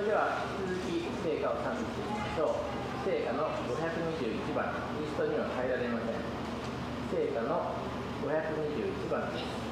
れでは引き続き聖火を賛美していきましょう。聖火の521番、リストには変えられません。聖火の521番です。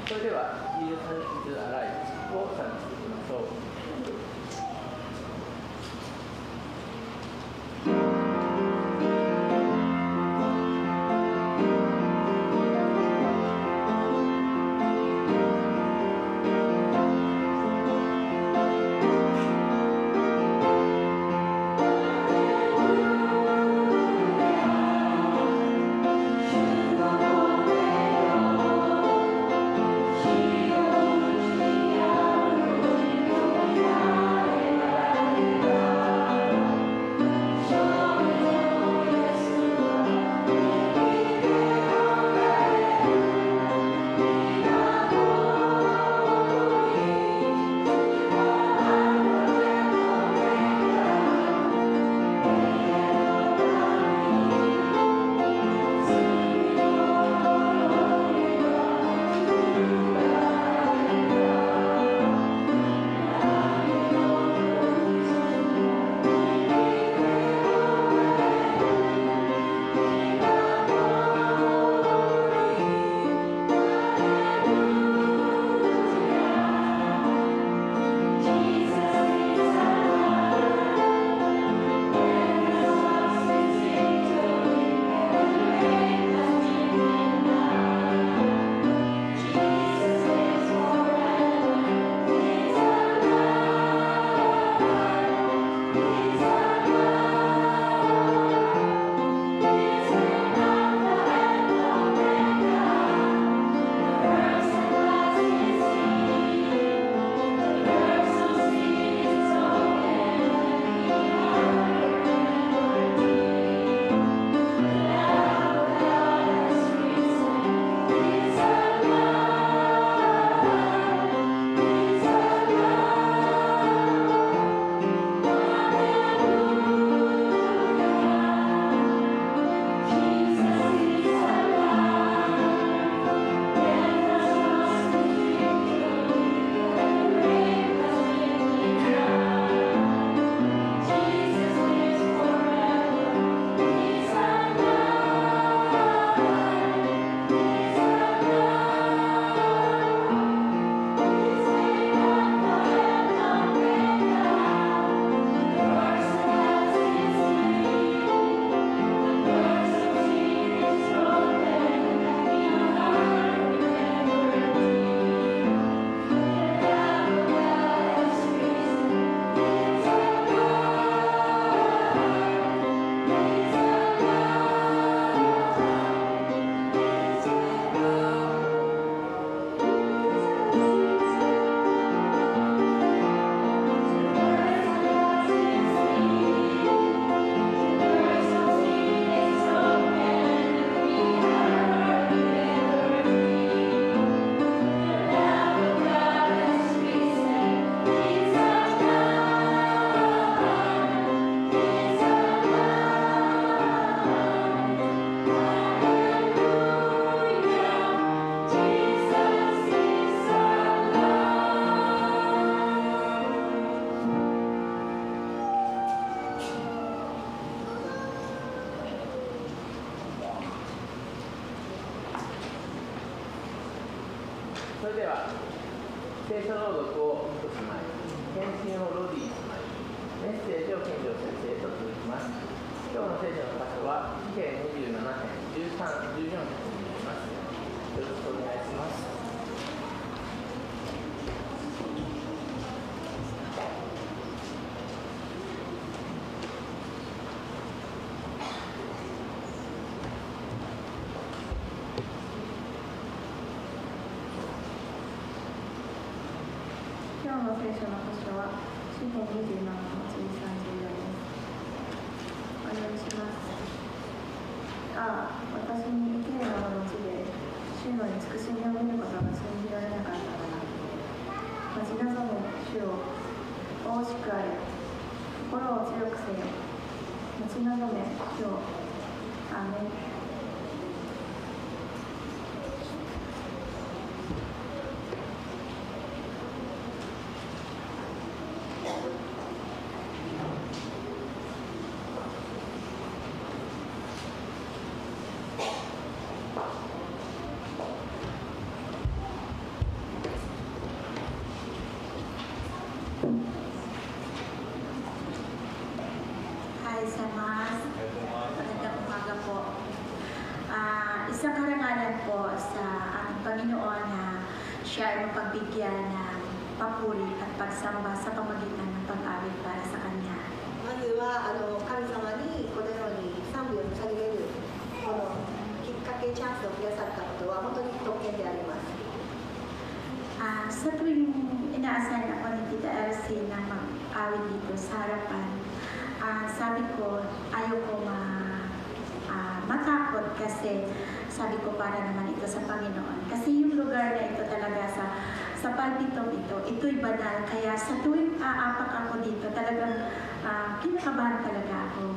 それでは「Jesus is Alive」を賛美していきましょう。それでは聖書朗読をおしまい、返信をロディしまい、メッセージを献上先生と続きます。今日の聖書の箇所は詩編27編13、14節になります。よろしくお願いします。今日の聖書の箇所は詩編27の次34です。お読みします。ああ、私に生ける者の地で主の慈しみを見ることが信じられなかったから。待ち望む主を大しくあれ、心を強くせよ。待ち望め主を。アーメン。Isang karangalan po sa ating Panginoon na siya ay mapagbigyan ng papuri at pagsamba sa pamagitan ng pag-awit para sa Kanya. まずは神様にこのように賛美を捧げるこのきっかけチャンスをくださったことは本当に特権であります。Sa tuwing inaasahan ako ni Tita Elsie na mag-awit dito sa harapan, sabi ko ayaw ko matakot kasi sabi ko para naman ito sa Panginoon. Kasi yung lugar na ito talaga sa palpitong ito'y banal. Kaya sa tuwing aapak ako dito, talagang kinakabahan talaga ako.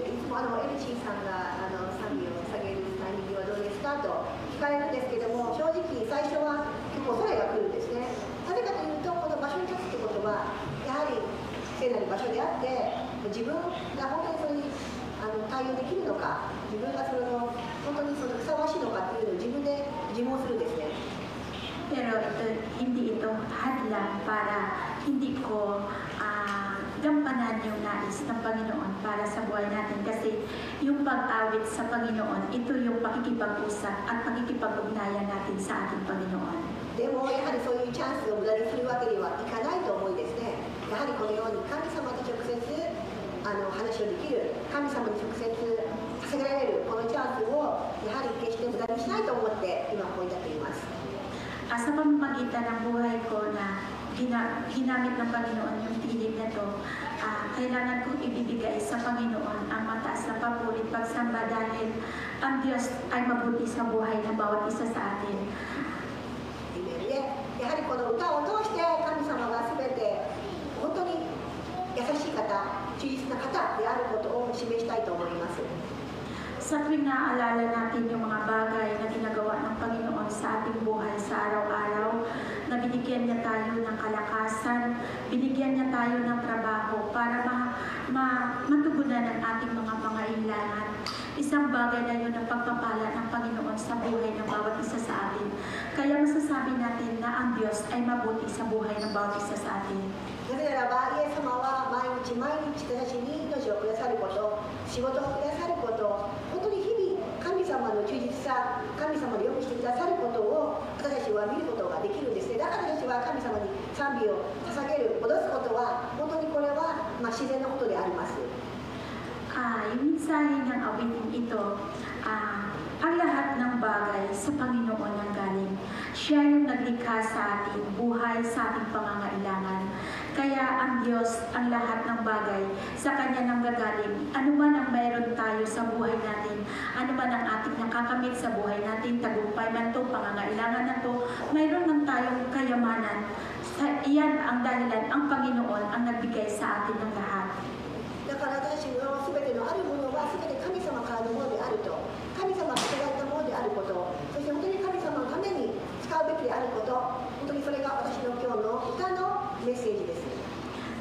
いつもエルチーさんが賛美を捧げるタイミングはどうですかと聞かれるんですけども、正直最初は結構恐れが来るんですね。なぜかというと、この場所に立つということはやはり聖なる場所であって、自分が本当にそれに対応できるのか、自分が本当にふさわしいのかっていうのを自分で自問するんですね。Pero hindi ito hadlang para hindi ko gampanan yung nais ng Panginoon para sa buhay natin. Kasi yung pag-awit sa Panginoon, ito yung pakikipag-usap at pakikipag-ugnayan natin sa ating Panginoon. でもやはりそういうチャンスを無駄にするわけにはいかないと思いですね。やはりこのように神様と直接話をできる、神様に直接捧げられるこのチャンスをやはり決して無駄にしないと思って今ここに立っています。Sa pamamagitan ng buhay ko na ginamit ng Panginoon yung tinig na to, kailangan kong ibibigay sa Panginoon ang mataas na papuri pagsamba dahil ang Diyos ay mabuti sa buhay ng bawat isa sa atin. やはりこの歌を通して神様が全て本当に優しい方、忠実な方であることを示したいと思います。Sa tuwing naaalala natin yung mga bagay na ginagawa ng Panginoon sa ating buhay sa araw-araw, na binigyan niya tayo ng kalakasan, binigyan niya tayo ng trabaho para matugunan ang ating mga pangailangan. Isang bagay na yun ang pagpapala ng Panginoon sa buhay ng bawat isa sa atin. Kaya masasabi natin na ang Diyos ay mabuti sa buhay ng bawat isa sa atin. なぜならば、イエス様は毎日毎日私たちに命をくださること、仕事をくださること、本当に日々神様の忠実さ、神様のよくしてくださることを私たちは見ることができるんですね。だから私は神様に賛美を捧げる、戻すことは本当にこれは自然なことであります。Yung mensahe ng awitin ito, ang lahat ng bagay sa Panginoon ang galing. Siya yung naglikha sa ating buhay, sa ating pangangailangan. Kaya ang Diyos, ang lahat ng bagay, sa Kanya nang gagaling. Ano man ang mayroon tayo sa buhay natin, ano man ang ating nakakamit sa buhay natin, tagumpay man to, pangangailangan na to, mayroon man tayong kayamanan. Iyan ang dahilan, ang Panginoon ang nagbigay sa atin ng lahat. だから私の全てのあるものは全て神様からのものであると、神様が与えたものであること、そして本当に神様のために使うべきであること、本当にそれが私の今日の歌のメッセージです。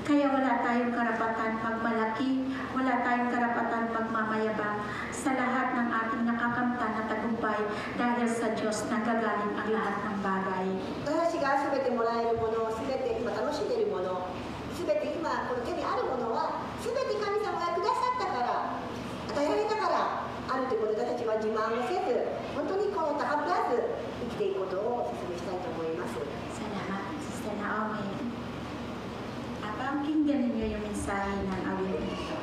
Kaya wala tayong karapatan magmalaki, wala tayong karapatan magmamayabang sa lahat ng ating nakakamtan na tagumpay tagumpay dahil sa Diyos nanggagaling ang lahat ng bagay. 私が全てもらえるもの、全て今楽しんでいるもの、全て今この手にあるものは、全て神様がくださったから、与えられたからあるということで、私たちは自慢をせず、本当にこの高ぶらず生きていくことをお勧めしたいと思います。 Salamat, Sister Naomi. Pakinggan ninyo yung mensahe ng awitin ito.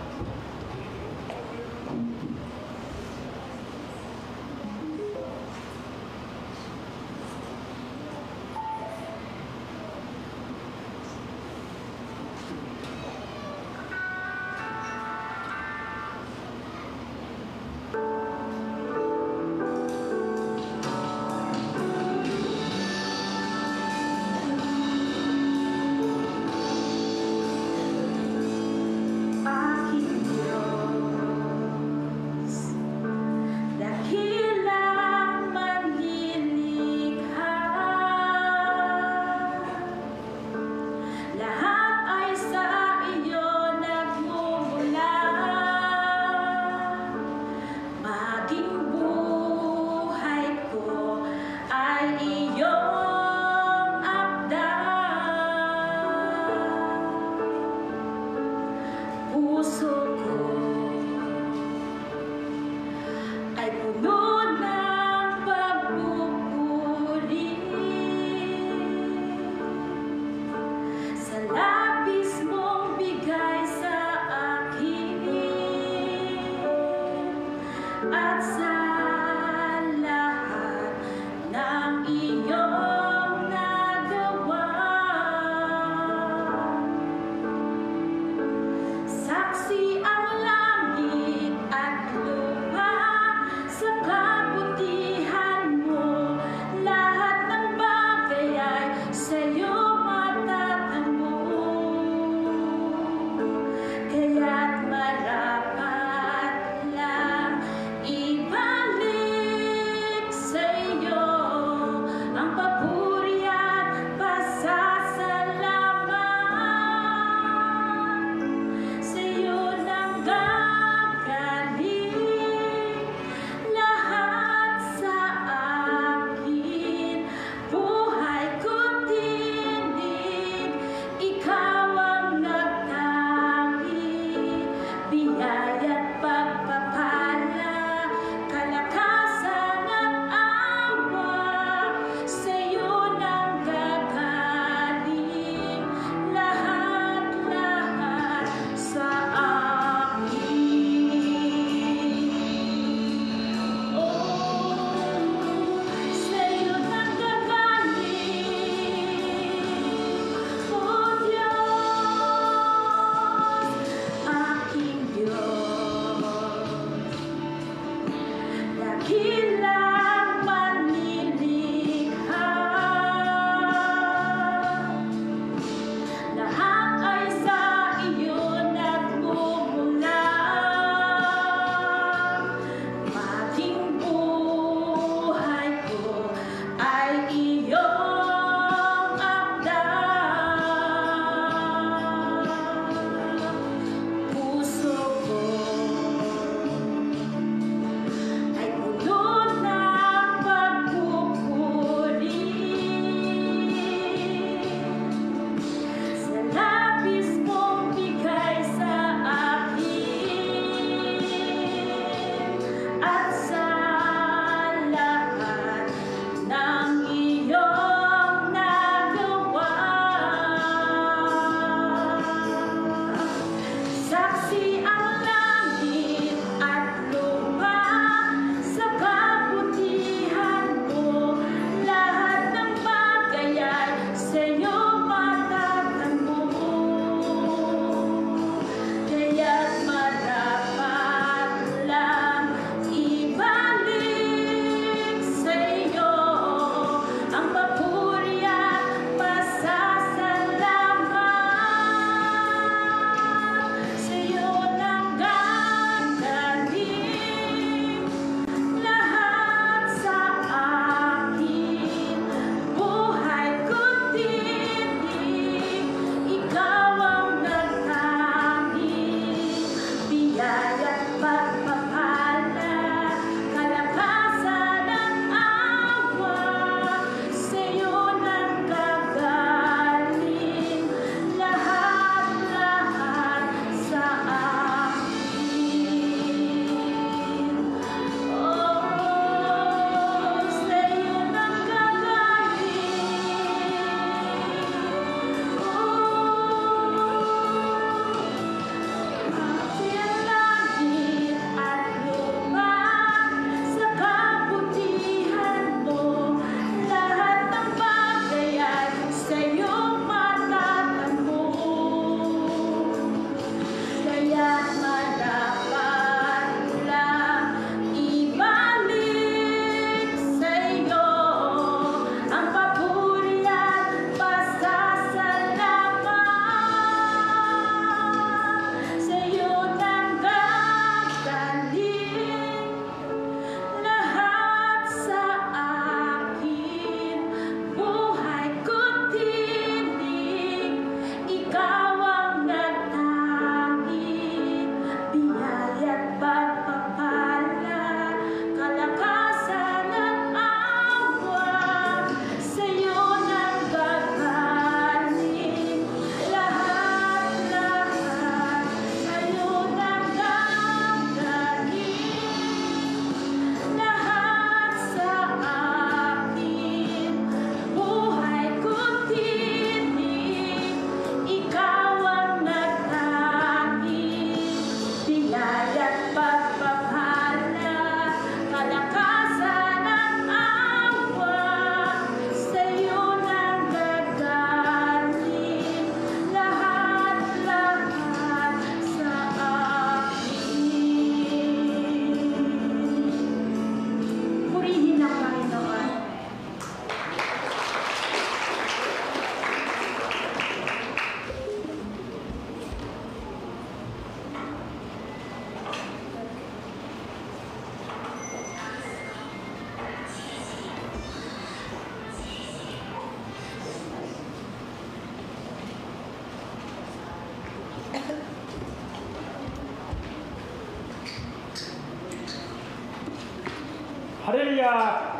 ハレルヤ。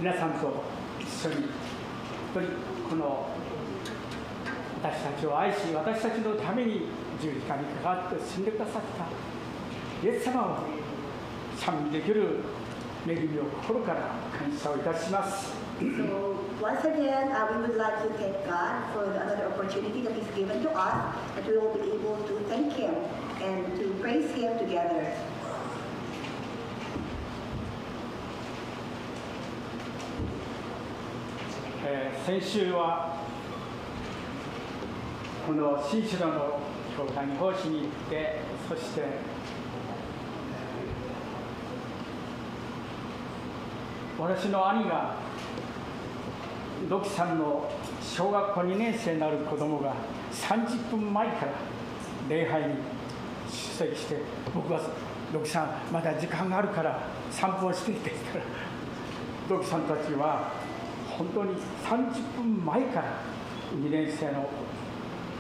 皆さんと一緒に本当にこの私たちを愛し、私たちのために十字架にかかって死んでくださったイエス様を賛美できる恵みを心から感謝をいたします。So once again, we would like to thank God for another opportunity that He's given to us, that we will be able to thank Him and to praise Him together. 先週はこの新城の教会に奉仕に行って、そして私の兄がロキさんの小学校2年生になる子供が30分前から礼拝に出席して、僕はロキさんまだ時間があるから散歩をしていてですから、ロキさんたちは本当に30分前から2年生の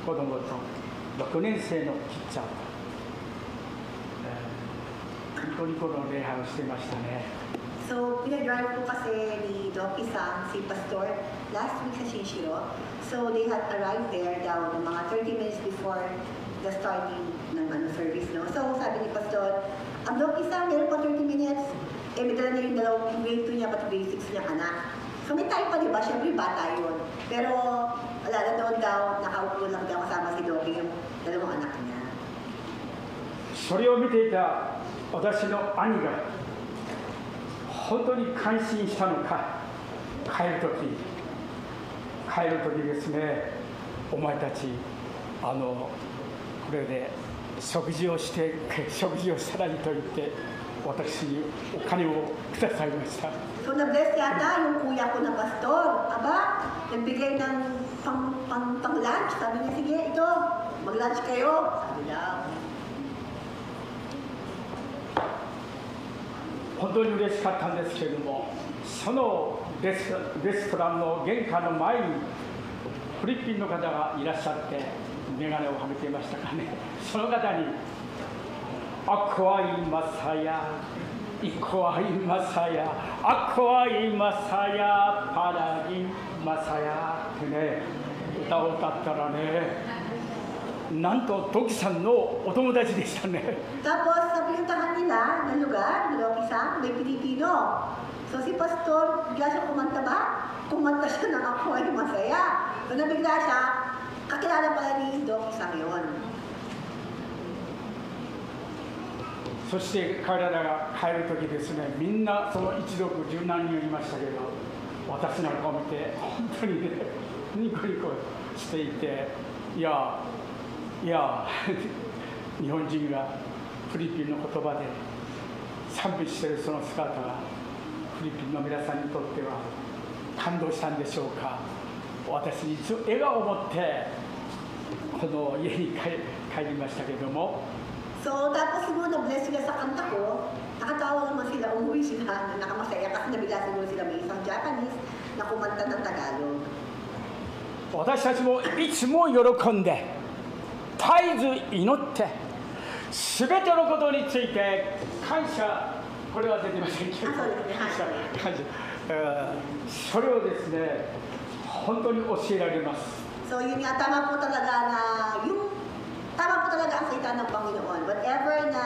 子供と6年生のキッチャーと、本当にこの礼拝をしていましたね。So, pinadrive po kasi ni Doki-san, si Pastor, last week sa Shinshiro. So, they had arrived there daw ng mga 30 minutes before the starting ng service, no? So, sabi ni Pastor, ang Doki-san, meron pa 30 minutes. Eh, may dala na yung dalawang grade 2 niya, pati grade 6 niya anak. So, may time pa, di ba? Siyempre, bata yun. Pero, wala na doon daw, nakaupo lang daw kasama si Doki yung dalawang anak niya. それを見ていた私の兄が本当に感心したのか、帰る時ですね、お前たちこれで食事をしたらいいと言って私にお金をくださいました。 So, na-bless yata yung kuya ko na pastor. Aba, nagbigay ng pang-lunch. Sabi niya, sige, ito, mag-lunch kayo. Sabi daw. 本当に嬉しかったんですけれども、そのレストランの玄関の前にフィリピンの方がいらっしゃって、眼鏡をはめていましたかね。その方に「アクアイマサヤ、イコアイマサヤ、アクアイマサヤ、パラギマサヤ」ってね、歌を歌ったらね、なんとドキさんのお友達でしたね。 Tapos, sa pinuntahan nila na lugar, na Doki-san, may Pilipino. So, si Pastor, bigla siya kumanta ba? Kumanta siya ng Ako Ay Masaya. So, nabigla siya, kakilala pala ni Doki-san yun. そして彼らが帰る時ですね、みんなその一族十何人いましたけど、私の顔を見て本当にね、ニコニコしていて、いや日本人がフィリピンの言葉で賛美しているその姿がフィリピンの皆さんにとっては感動したんでしょうか。私いつも笑顔を持ってこの家に帰りましたけれども。 So, tapos siguro na-bless sila sa kanta ko. Nakatawa naman sila, umuwi sila, nakamasaya kasi nabigla siguro sila may isang Japanese na kumanta ng Tagalog. 私たちもいつも喜んで、絶えず祈って、すべてのことについて感謝、これは出てませんけど、感謝、それをですね、本当に教えられます。 So, yun nga, tama po talaga ang salita ng Panginoon. Whatever na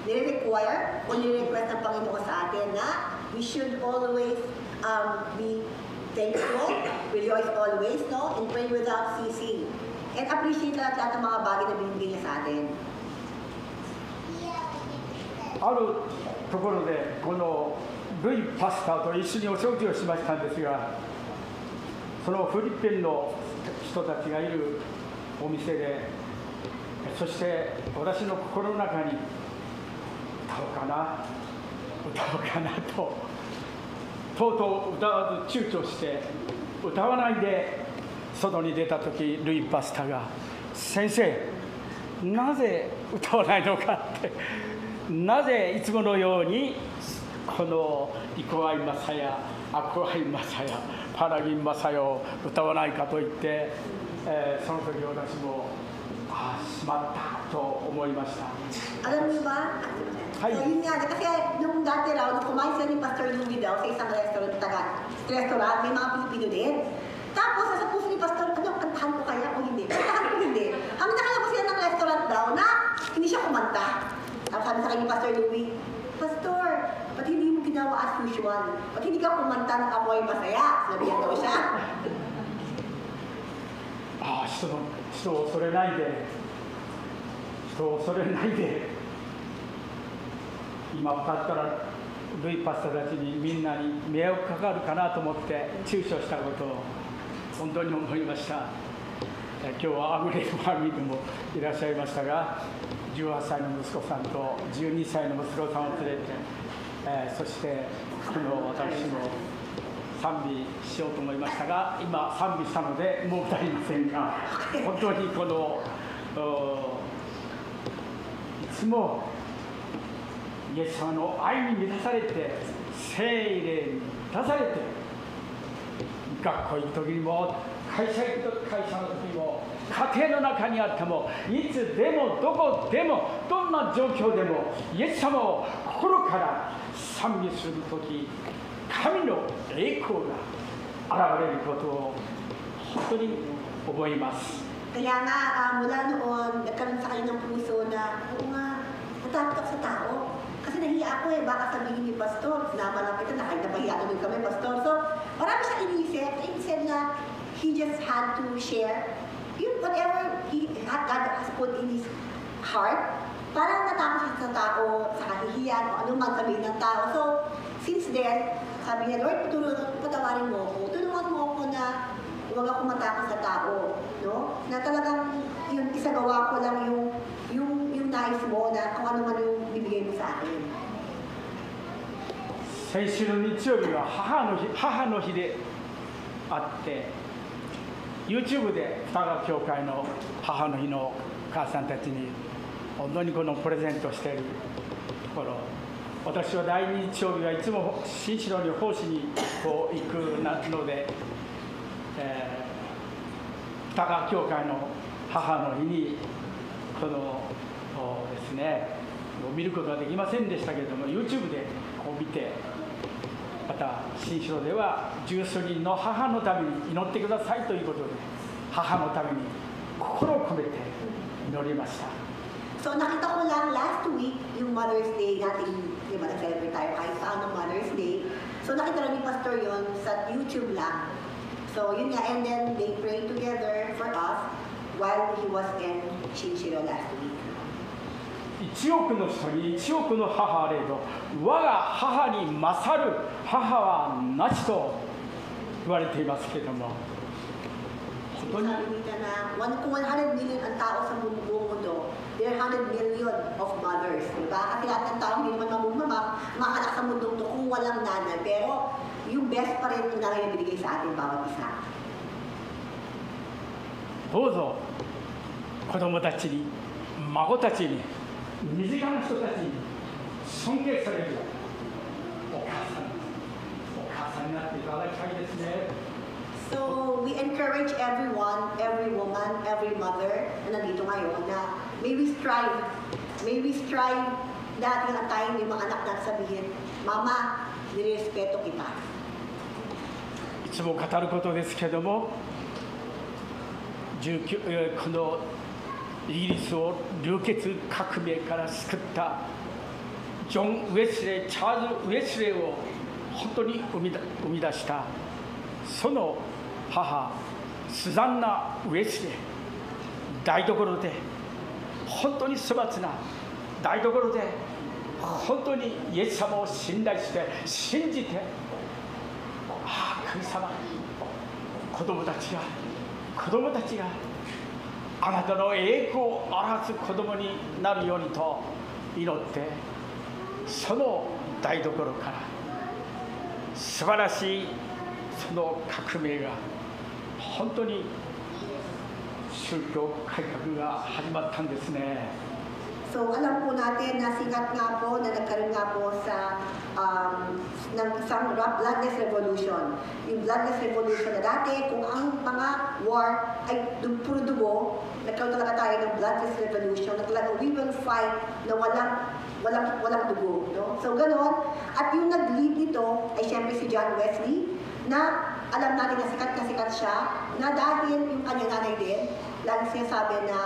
nire-require o nire-request ng Panginoon sa atin na we should always be thankful, rejoice always, no? And pray without ceasing. And appreciate lahat ng mga bagay na binigay niya sa atin. あるところでこのルイパスターと一緒にお食事をしましたんですが、そのフィリピンの人たちがいるお店で、そして私の心の中に歌おうかなととうとう歌わず躊躇して歌わないで外に出た時、ルイパスタが「先生、なぜ歌わないのか」って「なぜいつものようにこのイコアイマサヤ、アコアイマサヤ、パラギンマサヤを歌わないか」と言って、その時私も「ああ、しまったと思いました。 Alam niyo ba? Hi. So yun nga, kasi nung dati raw, nung kumain sila ni Pastor Louie daw sa isang restaurant, may mga Pilipino din. Tapos, sa puso ni Pastor, ano, kantahan ko kaya o hindi? Kantahan ko hindi. Kami nakalabas sila ng restaurant daw na hindi siya kumanta. Tapos sabi sa kanya ni Pastor Louie, Pastor, ba't hindi mo ginawa as usual? Ba't hindi ka kumanta ng amoy masaya? Sabihan daw siya. ああ、人を恐れないで、人を恐れないで、今だったらルイパスタたちにみんなに迷惑かかるかなと思って躊躇したことを本当に思いました。今日はアグレイファミリーもいらっしゃいましたが、18歳の息子さんと12歳の息子さんを連れて、そして私も賛美しようと思いましたが、今賛美したのでもう歌いませんが、本当にこのいつもイエス様の愛に満たされて、聖霊に満たされて、学校行く時にも会社行く会社の時にも家庭の中にあっても、いつでもどこでもどんな状況でもイエス様を心から賛美する時、神の栄光が現れることを本当に思います。 Kaya nga, mula noon, nagkaroon sa kanya ng puso na, oo nga, natakot ako sa tao. Kasi nahiya ako baka sabihin ni Pastor, sinama lang kita, nahiya namin kami, Pastor. So, marami siya iniisip. He said na he just had to share whatever God has put in his heart. Parang natakot siya sa tao, sa kahihiyan, o anong man sabihin ng tao. So, since then, sabi niya, Lord, patawarin mo ako. Tulungan mo ako na huwag ako matakot sa tao. No? Na talagang yung isagawa ko lang yung nais mo na kung ano man yung bibigay mo sa akin. 先週の日曜日は母の日であって、 YouTube で双葉教会の母の日の母さんたちに本当にこのプレゼントしているところ、私は第2日曜日はいつも新城に奉仕にこう行くので、双葉教会の母の日にこのですね見ることができませんでしたけれども、 YouTube でこう見て、また新城では十数人の母のために祈ってくださいということで、母のために心を込めて祈りました。 So nakita ko lang last week yung Mother's Day natin, di ba nag-celebrate tayo kahit saan ng Mother's Day. So nakita lang ni Pastor yon sa YouTube lang. So yun nga, and then they prayed together for us while he was in Shinshiro last week. 1億の人に1億の母あれど、我が母に勝る母はなしと言われていますけれども、本当に Sabi nila na kung 100 million ang tao sa buong mundo, there are 100 million of mothers, di ba? Kasi lahat ng tao hindi naman makanak sa mundo to kung walang nanay, pero yung best pa rin yung nanay na binigay sa atin bawat isa. どうぞ子供たちに、孫たちに、身近な人たちに尊敬されるお母さんになっていただきたいですね。 So we encourage everyone, every woman, every mother na nandito ngayon na may we strive dati ang tayo yung mga anak natin sabihin, Mama, nirespeto kita. いつも語ることですけども、このイギリスを流血革命から救ったジョン・ウェスレー、チャールズ・ウェスレーを本当に生み出したその母スザンナ・ウェスレー、台所で本当に粗末な台所で本当にイエス様を信頼して信じて、ああ神様、子供たちがあなたの栄光を表す子供になるようにと祈って、その台所から素晴らしいその革命が本当に宗教改革が始まったんですね。 So alam po natin na sikat nga po na nagkaroon nga po sa ng isang bloodless revolution. Yung bloodless revolution na dati, kung ang mga war ay puro dugo, nagkaroon talaga tayo ng bloodless revolution, na talagang we will fight na walang dugo. No? So ganon. At yung nag-lead nito ay siyempre si John Wesley, na alam natin na sikat siya, na dahil yung kanyang nanay din, lagi sinasabi na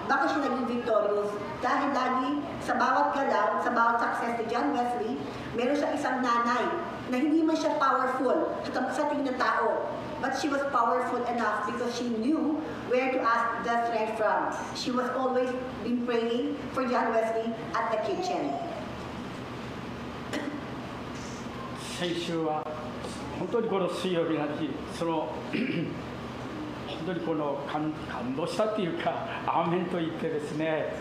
bakit siya naging victorious? Dahil lagi sa bawat galaw, sa bawat success ni John Wesley, meron siya isang nanay na hindi man siya powerful sa tingin ng tao. But she was powerful enough because she knew where to ask the strength from. She was always been praying for John Wesley at the kitchen. 先週は本当にこの水曜日の日、その本当にこの感動したというか、アーメンと言ってですね、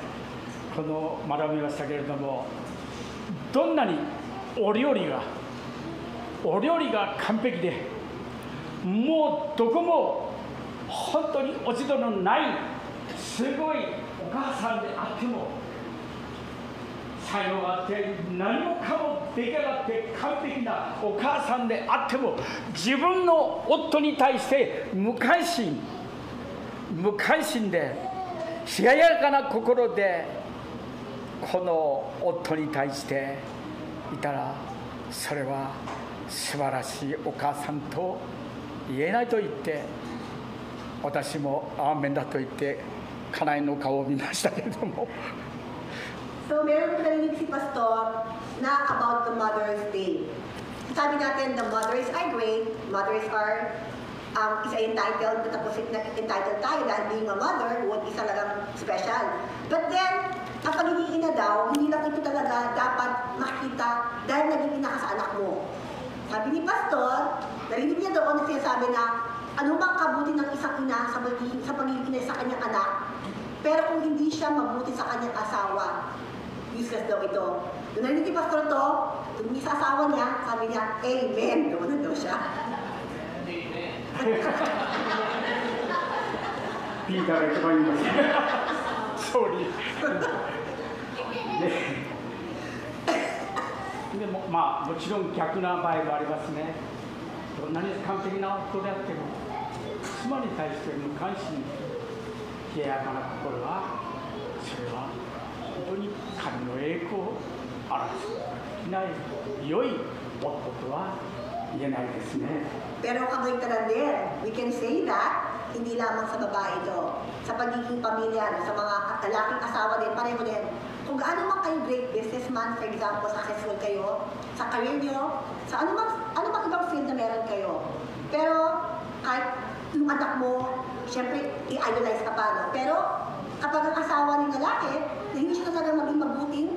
この学びましたけれども、どんなにお料理が完璧で、もうどこも本当に落ち度のないすごいお母さんであっても、才能があって何もかも出来上がって完璧なお母さんであっても、自分の夫に対して無関心で冷ややかな心でこの夫に対していたら、それは素晴らしいお母さんと言えないと言って、私もアーメンだと言って家内の顔を見ましたけれども。So, meron ko narinig si Pastor na about the Mother's Day. Sabi natin, the mothers are great, mothers are isa entitled, entitled tayo dahil being a mother, is talagang special. But then, ang pagiging ina daw, hindi lang ito talaga dapat makita dahil naging ina ka sa anak mo. Sabi ni Pastor, narinig niya doon na sinasabi na ano bang kabuti ng isang ina sa pagiging ina sa kanyang anak, pero kung hindi siya mabuti sa kanyang asawa, useless daw ito. Doon narinig ni Pastor to, tumingin sa asawa niya, sabi niya, Amen! Doon na daw siya. Peter が一番言います総理でもまあもちろん逆な場合もありますね。どんなに完璧な夫であっても妻に対して無関心、冷ややかな心は、それは本当に神の栄光を表すできない良い夫とは言えないですね。Pero kabaligtaran din, we can say that hindi lamang sa babae ito, sa pagiging pamilya, sa mga lalaking asawa din, pareho din. Kung gaano man kayo great businessman, for example, successful kayo, sa career nyo, sa ano mang ibang field na meron kayo. Pero kahit yung anak mo, syempre, i-idolize ka pa, no? Pero kapag ang asawa ng lalaki, na hindi siya talaga maging mabuting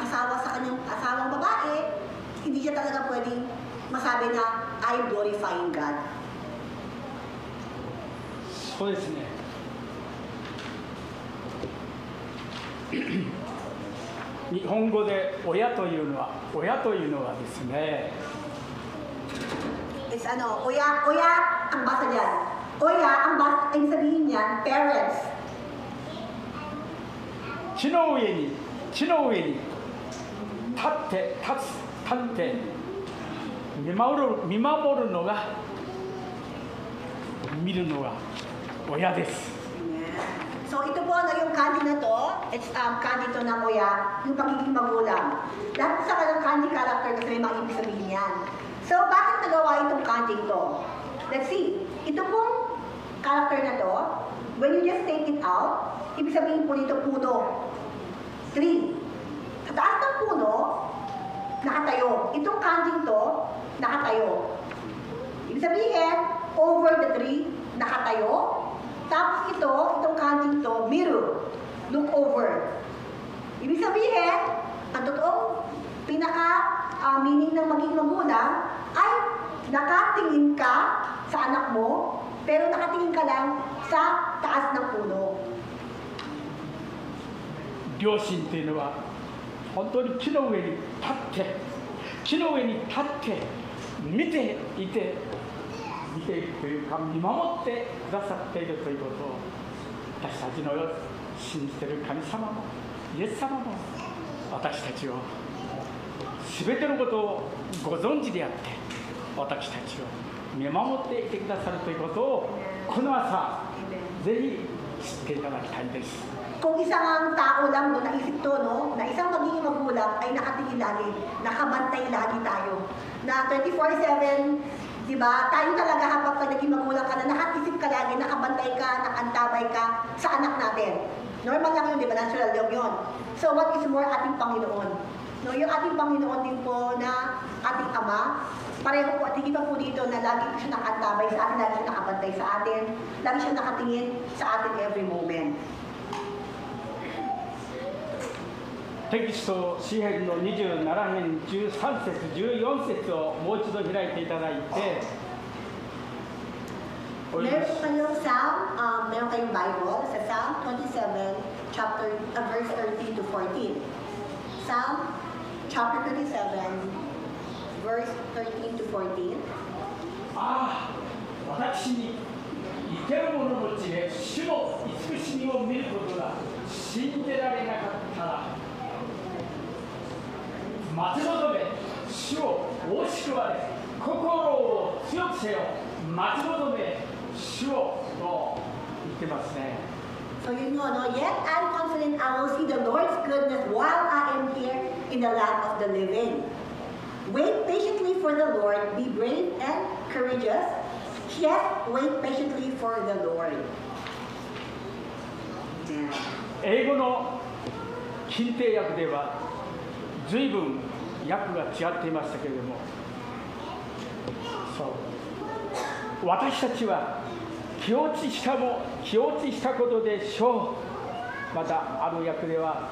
asawa sa kanyang asawang babae, hindi siya talaga pwedeng masabi na, I'm glorifying God. そうですね。日本語で親というのはですね。It's oya ang basa diyan. Oya ang basa, ang sabihin niyan, parents. 地の上に立って見守るのが、見るのが親です。So ito po yung kanji na to, it's kanji to ng oya, yung pagiging magulang. Lahat sa kanyang kanji character kasi may mga ibig sabihin yan. So bakit nagawa itong kanji to? Let's see. Ito pong character na to, when you just take it out, ibig sabihin po nito puno. Tree. Sa taas ng puno, nakatayo. Itong kanji to, nakatayo. Ibig sabihin, over the tree, nakatayo. Tapos itong kanji to, mirror. Look over. Ibig sabihin, ang totoong pinaka-meaning ng maging magulang ay nakatingin ka sa anak mo, pero nakatingin ka lang sa taas ng puno. 両親というのは本当に木の上に立って見ているというか、見守ってくださっているということを、私たちの信じている神様もイエス様も私たちを全てのことをご存知であって、私たちを見守っていてくださるということを、この朝ぜひ知っていただきたいです。 Kung isang tao lang no, naisip to, no, na isang magiging magulang ay nakatingin lagi, nakabantay lagi tayo. Na 24/7, di ba? Tayo talaga habang pag naging magulang ka na, nakaisip ka lagi, nakabantay ka, nakantabay ka sa anak natin. Normal lang yun, di ba? Natural lang yun. So what is more ating Panginoon? No, yung ating Panginoon din po na ating Ama, pareho po at higit pa po dito na lagi po siya nakantabay sa atin, lagi siya nakabantay sa atin, lagi siya nakatingin sa atin every moment. テキスト詩編の27編13節14節をもう一度開いていただいてお読み Meron し kayong Psalm, meron kayong Bible sa Psalm 27, verse 13 to 14. Psalm chapter 27, verse 13 to 14. ああ私に生ける者の地で主の慈しみを見ることが信じられなかったら待ち望め主を大しくわれ心を強くせよ待ち望め主をと言ってますね。 So yun yun, no? Yet I'm confident I will see the Lord's goodness while I am here in the land of the living. Wait patiently for the Lord, be brave and courageous. Yes, wait patiently for the Lord. 英語の近定訳では随分訳が違っていましたけれども、そう私たちは気落ちしたことでしょう。またある訳では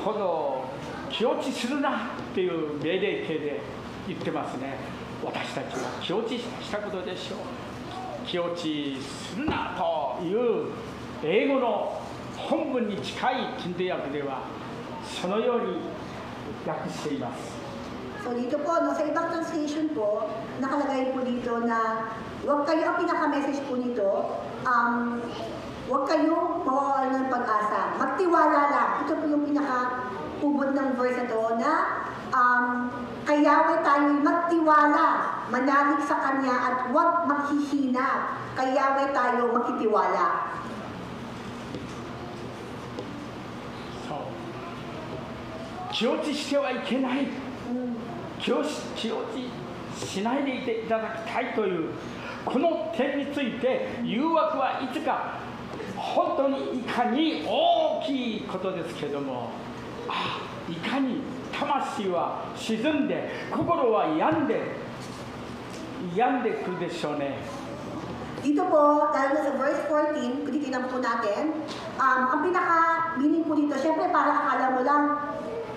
この気落ちするなっていう命令形で言ってますね。私たちは気落ちしたことでしょう。気落ちするなという英語の本文に近い近代訳ではそのように訳しています。 So dito po, no, sa ibang translation po, nakalagay po dito na huwag kayo, ang pinaka-message po nito, huwag kayong mawawalan ng pag-asa. Magtiwala lang. Ito po yung pinaka-ubod ng verse na to na kaya tayo magtiwala, manalig sa Kanya at huwag maghihina. Kaya tayo magtitiwala. 気落ちしてはいけない、気落ちしないでいていただきたいというこの点について誘惑はいつか本当にいかに大きいことですけれども、いかに魂は沈んで心は病んでくるでしょうね。 Dito po, dahil na sa verse 14, kung titinan po natin, ang pinaka-meaning po dito, syempre para akala mo lang,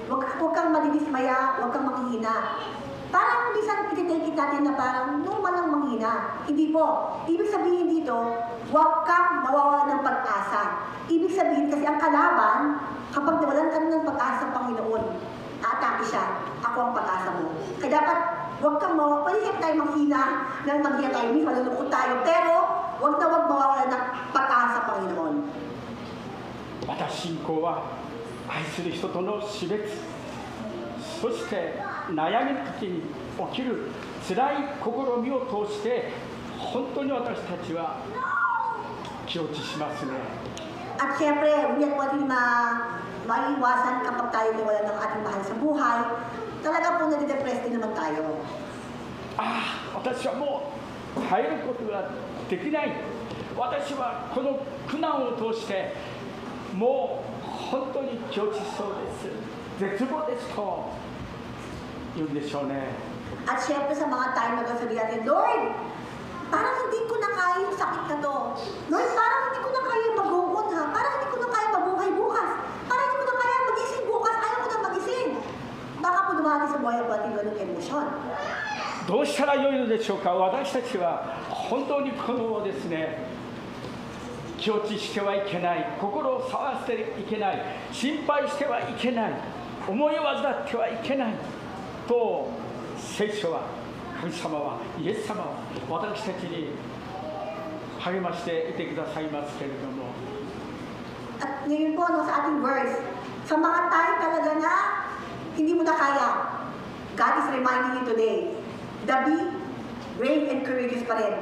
huwag kang madidismaya, huwag kang maghihina. Parang minsan ititake natin na parang normal lang manghina. Hindi po. Ibig sabihin dito, huwag kang mawawalan ng pag-asa. Ibig sabihin kasi ang kalaban, kapag nawalan ka ng pag-asa ng Panginoon, aatake siya, ako ang pag-asa mo. Kaya dapat, huwag kang mawawalan, pwede siya tayo manghina, nang manghina tayo, minsan malulungkot tayo, pero huwag mawawalan ng pag-asa ng Panginoon. また信仰は愛する人との死別、そして悩みの時に起きる辛い試みを通して本当に私たちは気落ちしますね。 At syempre, hindi po natin maiwasan kapag tayo nawala ng ating mahal sa buhay. Talaga po nade-depress din naman tayo. 私はもう耐えることができない。私はこの苦難を通してもう本当に気落ちそうです。絶望ですと言うんでしょうね。 At syempre sa mga time na sabi natin, Lord, parang hindi ko na kaya yung sakit na to. Lord, parang hindi ko na kaya mag-uon ha. Parang hindi ko na kaya mabuhay bukas. Parang hindi ko na kaya magising bukas. Ayaw ko na magising. Baka po dumati sa buhay ang bating ganung emosyon. どうしたらよいのでしょうか。私たちは本当にこのですね、気落ちしてはいけない、心を騒がせてはいけない、心配してはいけない、思い患ってはいけないと聖書は、神様は、イエス様は私たちに励ましていてくださいますけれども。 At ngayon po, no, sa ating verse, sa mga tayo talaga na hindi mo na kaya, God is reminding you today, be brave and courageous pa rin.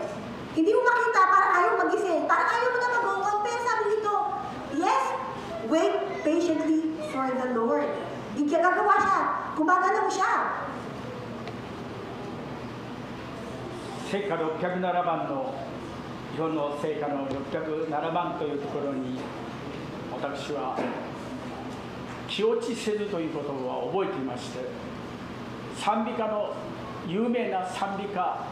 Hindi mo makita, parang ayaw magising, parang ayaw mo na mag-uong, pero sabi Wait patiently for the Lord. Gagawa siya. Gumagalaw siya. 聖歌607番の日本の聖歌の607番というところに私は気落ちせずということを覚えていまして、賛美歌の有名な賛美歌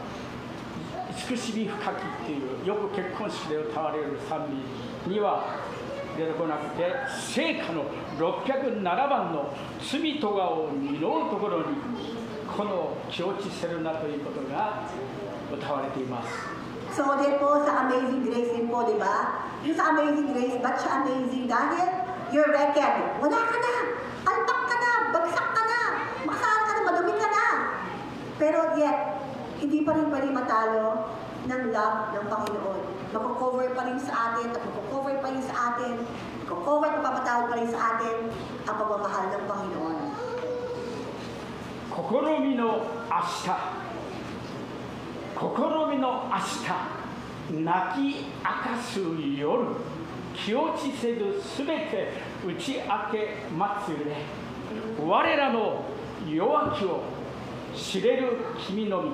慈しみ深きっていうよく結婚式で歌われる賛美には出てこなくて、聖歌の607番の罪とがを実るところにこの気落ちせるなということが歌われています。So, din po sa Amazing Grace din po, di ba? Yung sa Amazing Grace, ba't siya amazing? Dahil you're wrecked. Wala ka na. Alpak ka na. Bagsak ka na. Makasaan ka na. Madumi ka na. Pero yet, hindi pa rin pwede matalo ng love ng Panginoon. Magko-cover pa rin sa atin at magko-cover pa rin sa atin. Magko-cover at papatawad pa rin sa atin ang pagmamahal ng Panginoon. 試みの明日、試みの明日、泣き明かす夜、気落ちせずすべて打ち明け祭れ、我らの弱きを知れる君のみ、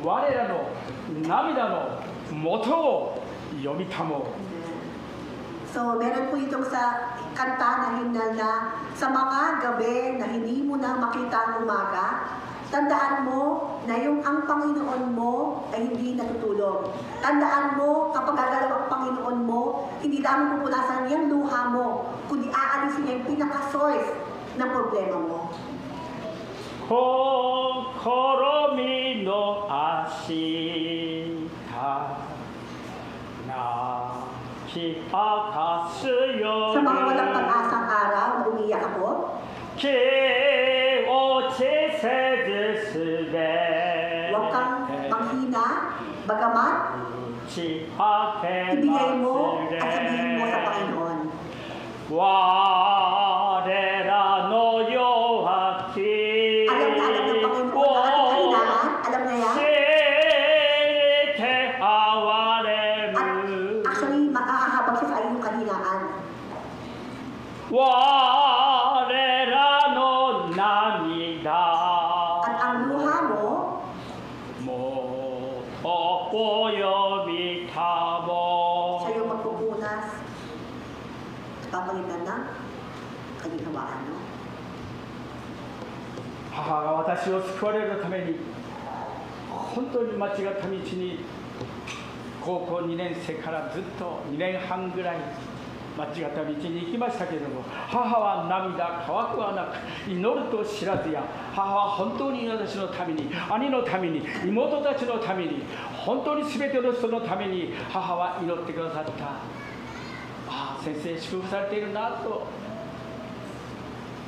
我らの涙の元を読みたもう。 So, meron po itong sa kanta na himnal na sa mga gabi na hindi mo na makita ang umaga, tandaan mo na yung ang Panginoon mo ay hindi natutulog. Tandaan mo kapag gagalaw ang Panginoon mo, hindi lamang pupunasan niyang luha mo, kundi aalisin niya yung pinaka-source ng problema mo. 心みの明日泣き明かすよ Sa mga walang pag-asang araw na umiyak ako, 気落ちせずすべ huwag kang manghina, bagamat 打ち明け ibigay mo 祭 at sabihin mo sa れ Panginoon. 我らの弱き Alam na alam ng Panginoon na ating kahinaan, alam na yan. 知って哀れ At む actually, makakahabag siya sa iyong kahinaan. 我らの涙 At ang luha mo, もっとお呼びたも siya yung magpupunas sa papalitan ng kaginhawaan mo. 母が私を救われるために本当に間違った道に高校2年生からずっと2年半ぐらい間違った道に行きましたけれども、母は涙乾くはなく祈ると知らずや、母は本当に私のために、兄のために、妹たちのために、本当に全ての人のために母は祈ってくださった。ああ、先生祝福されているなと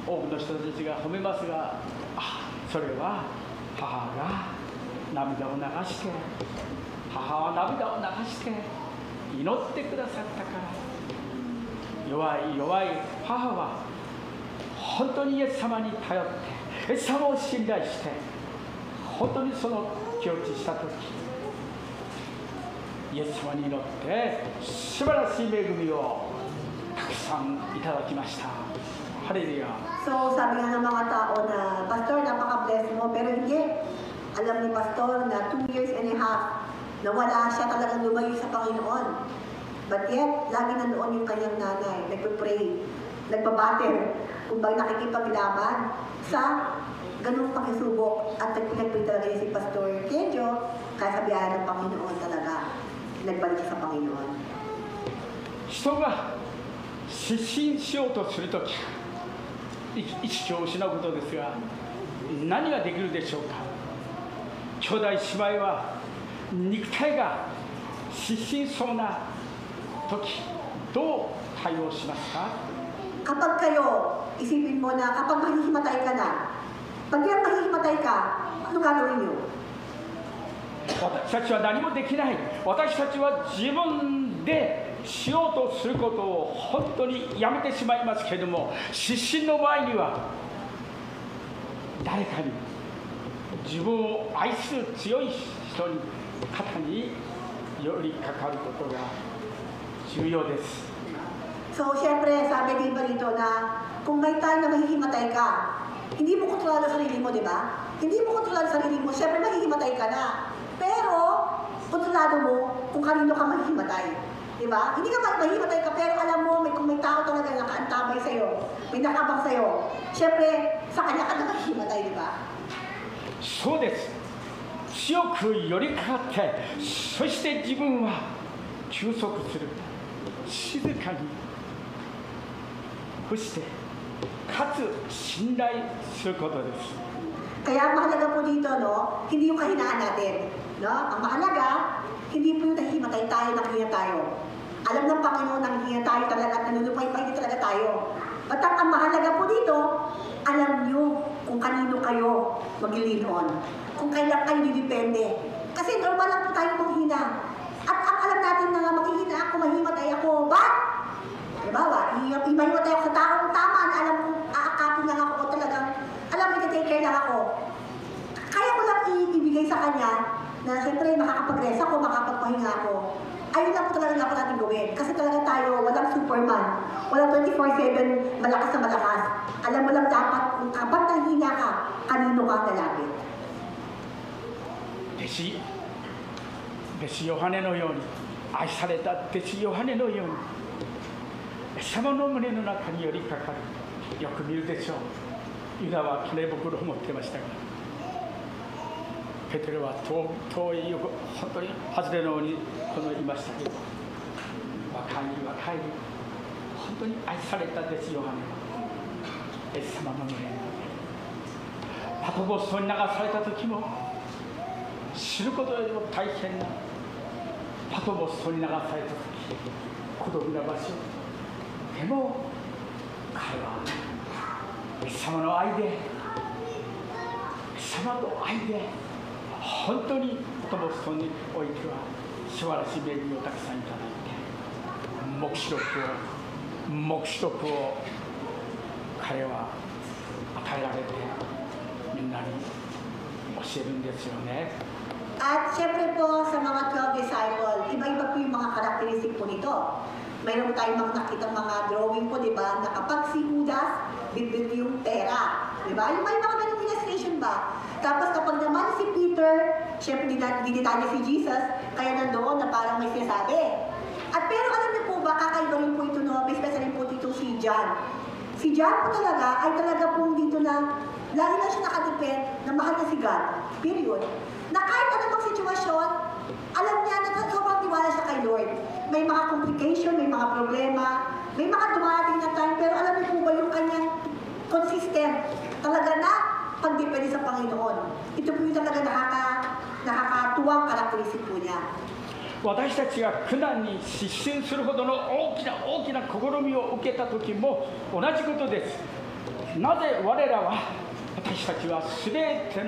多くの人たちが褒めますが、ああ、それは母が涙を流して、母は涙を流して祈ってくださったから。弱い弱い母は本当にイエス様に頼ってイエス様を信頼して本当にその気落ちした時イエス様に祈って素晴らしい恵みをたくさんいただきました。ハレルヤ。 So, sabi nga ng mga tao na, Pastor, napaka-bless mo, pero hindi. Alam ni Pastor na 2 years and a half na wala siya talagang lumayo sa Panginoon. But yet, lagi nandoon yung kanyang nanay, nagpe-pray, nagbabater, kung bang nakikipaglaban sa ganung pakisubok at nagpinagpray talaga niya si Pastor Kenjo, kaya sabihan ng Panginoon talaga, nagbalik siya sa Panginoon. 人が失神しようとするとき、意識を失うことですが、何ができるでしょうか。兄弟姉妹は肉体が失神しそうな時、どう対応しますか。 Kapag kayo, isipin mo na kapag mahihimatay ka na, pag yan mahihimatay ka, ano gagawin niyo? 私たちは何もできない。私たちは自分でしようとすることを本当にやめてしまいますけれども、失神の場合には誰かに自分を愛する強い人に肩に寄りかかることが重要です。So, syempre, sabi din ba dito na kung may time na mahihimatay ka, hindi mo kontrolado sarili mo, di ba? Hindi mo kontrolado sarili mo, syempre mahihimatay ka na. Pero, kontrolado mo kung kanino ka mahihimatay. Di ba? Hindi ka mahihimatay ka, pero alam mo, kung may tao talaga nakaantabay sa'yo, may nakabang sa'yo, syempre, sa kanya ka na mahihimatay, di ba? そうです。強く寄りかかって、そして自分は休息する。静かに伏して、かつ信頼することです。 Kaya ang mahalaga po dito, no, hindi yung kahinaan natin. No? Ang mahalaga, hindi po yung nahihimatay tayo, nanghihinga tayo. Alam ng Panginoon, nanghihinga tayo talaga at nanunupay-pay talaga tayo. At ang mahalaga po dito, alam nyo kung kanino kayo mag-lean-on. Kung kailan kayo didepende. Kasi normal lang po tayo manghina. At ang alam natin na maghihina ako, mahimatay ako. But, halimbawa, imahimatay ako sa taong tama na alam kong aakapin lang ako o talagang alam mo, i-take care lang ako. Kaya ko lang ibigay sa kanya na siyempre makakapag-rest ako, makakapagpahinga ako. Ayun lang po talaga dapat natin gawin. Kasi talaga tayo, walang Superman. Walang 24/7 malakas na malakas. Alam mo lang dapat, kung kapag nanghina ka, kanino ka nalapit. 弟子ヨハネのように、愛された弟子ヨハネのように、イエス様の胸の中に寄りかかる。よく見るでしょう。ユダは金袋を持ってましたが、ペテロは遠い横、本当に外れのようにいましたけど、若い本当に愛された弟子ヨハネはイエス様の胸にパトモス島に流された時も、知ることよりも大変なパトモス島に流された時、孤独な場所でも彼はイエス様の愛で、イエス様の愛で本当にパトモス島においては素晴らしい恵みをたくさんいただいて、黙示録を彼は与えられてみんなに教えるんですよね。 At syempre po sa mga 12 disciple, iba-iba po yung mga karakteristik po nito. Mayroon tayong mga nakitang mga drawing po, di ba? Na kapag si Judas, bibit yung pera. Di ba? Yung may mga ganong illustration ba? Tapos kapag naman si Peter, syempre dinitanya si Jesus, kaya nandoon na parang may sinasabi. At pero alam niyo po ba, kakaiba rin po ito, no? May special rin po dito si John. Si John po talaga ay talaga po dito na lagi na siya nakadepend na mahal na si God. Period. Na kahit anong sitwasyon, alam niya na sobrang tiwala siya kay Lord. May mga complication, may mga problema, may mga dumarating na time, pero alam niyo po ba yung kanyang consistent, talaga na pagdepende sa Panginoon. Ito po yung talaga nakakatuwang karakteristik po niya. 私たちが苦難に失神するほどの大きな試みを受けた時も同じことです。なぜ我らは、私たちは全て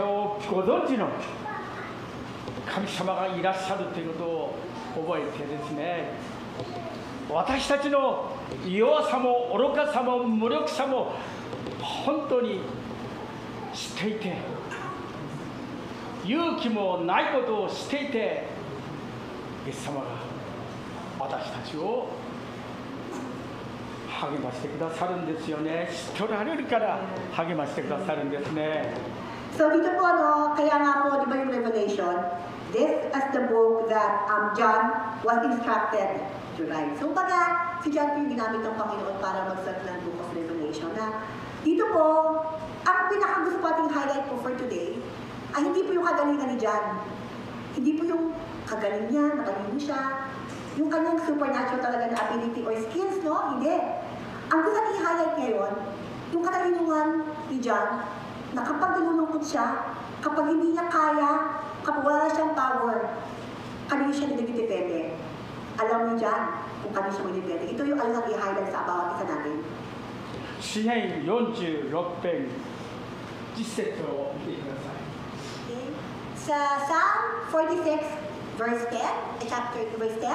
をご存知の神様がいらっしゃるということを覚えてですね、私たちの弱さも愚かさも無力さも本当に知っていて、勇気もないことを知っていて、イエス様が私たちを励ましてくださるんですよね。知っておられるから励ましてくださるんですね。 So dito po, kaya nga po, di ba yung Revelation, this is the book that John was instructed to write. So baga, si John po yung ginamit ng Panginoon para mag-start ng book of Revelation. Na dito po, ang pinakagusto po ating highlight po for today, ay hindi po yung kagalingan ni John. Hindi po yung kagaling niya, matalino siya, yung kanyang supernatural talaga na ability or skills, no? Hindi. Ang gusto natin i-highlight ngayon, yung katalinuhan ni John, na kapag nalulungkot siya, kapag hindi niya kaya, kapag wala siyang power, kanino siya nagdidepende. Alam niyo dyan kung kanino siya nagdidepende. Ito yung alam natin i-highlight sa bawat isa natin. 詩編46編10節を見てください。 Okay. Sa Psalm 46, verse 10, chapter verse 10.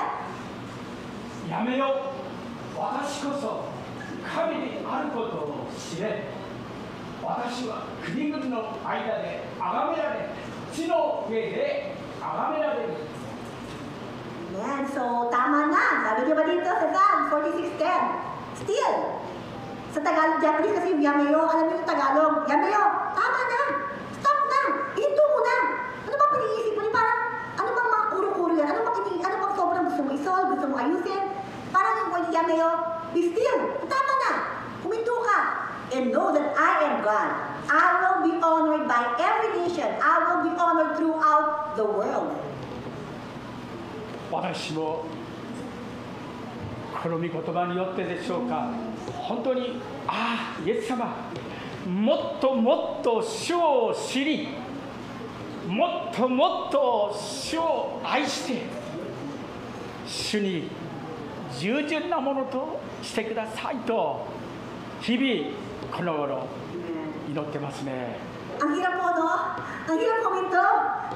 やめよ、私こそ神にあることを知れ。私は国々の間で崇められ、地の上で崇められる。Ayan, so tama na. Sabi niya ba dito sa Psalm 46:10? Still. Sa Tagalog, Japanese kasi yung yameyo, alam niyo yung Tagalog, yameyo, tama na. Stop na. Ihinto mo na. Ano ba piniisip mo? Parang, ano bang mga kuro-kuro yan? Ano bang sobrang gusto mo isolve, gusto mo ayusin? Parang yung word yameyo, be still. Tama na. Huminto ka. And know that I am God. I will be honored by every nation. I will be honored throughout the world. 私もこの御言葉によってでしょうか、本当にイエス様、もっともっと主を知り、もっともっと主を愛して主に従順なものとしてくださいと日々この頃祈ってますね。 Ang hirap po, no? Ang hirap huminto.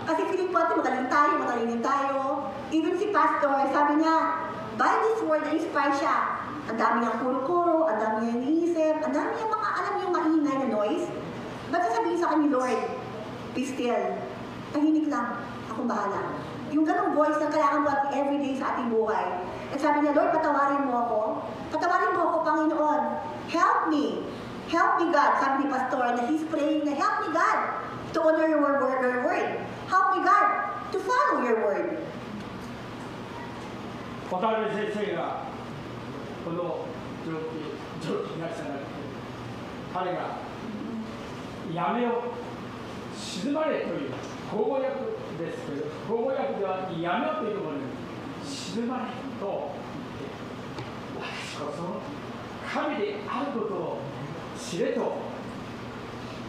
Kasi feeling po natin matalinin tayo. Even si Pastor, sabi niya, by this word, na-inspire siya. Ang dami niyang kuro-kuro, ang dami niyang iniisip, ang dami niyang mga, alam niyong maingay na noise. Ba't sasabihin sa kanya, Lord, be still. Tahimik lang, akong bahala. Yung ganong voice na kailangan mo everyday sa ating buhay. At sabi niya, Lord, patawarin mo ako. Patawarin mo ako, Panginoon. Help me. Help me, God. Sabi ni Pastor na he's praying na help me, God, to honor your word. Help me, God, to follow your word. 渡辺先生がこの蒸気会社じゃなくて、彼がやめよ静まれという口語訳ですけど、口語訳ではやめよというところに静まれと言って、私こそ神であることを知れと、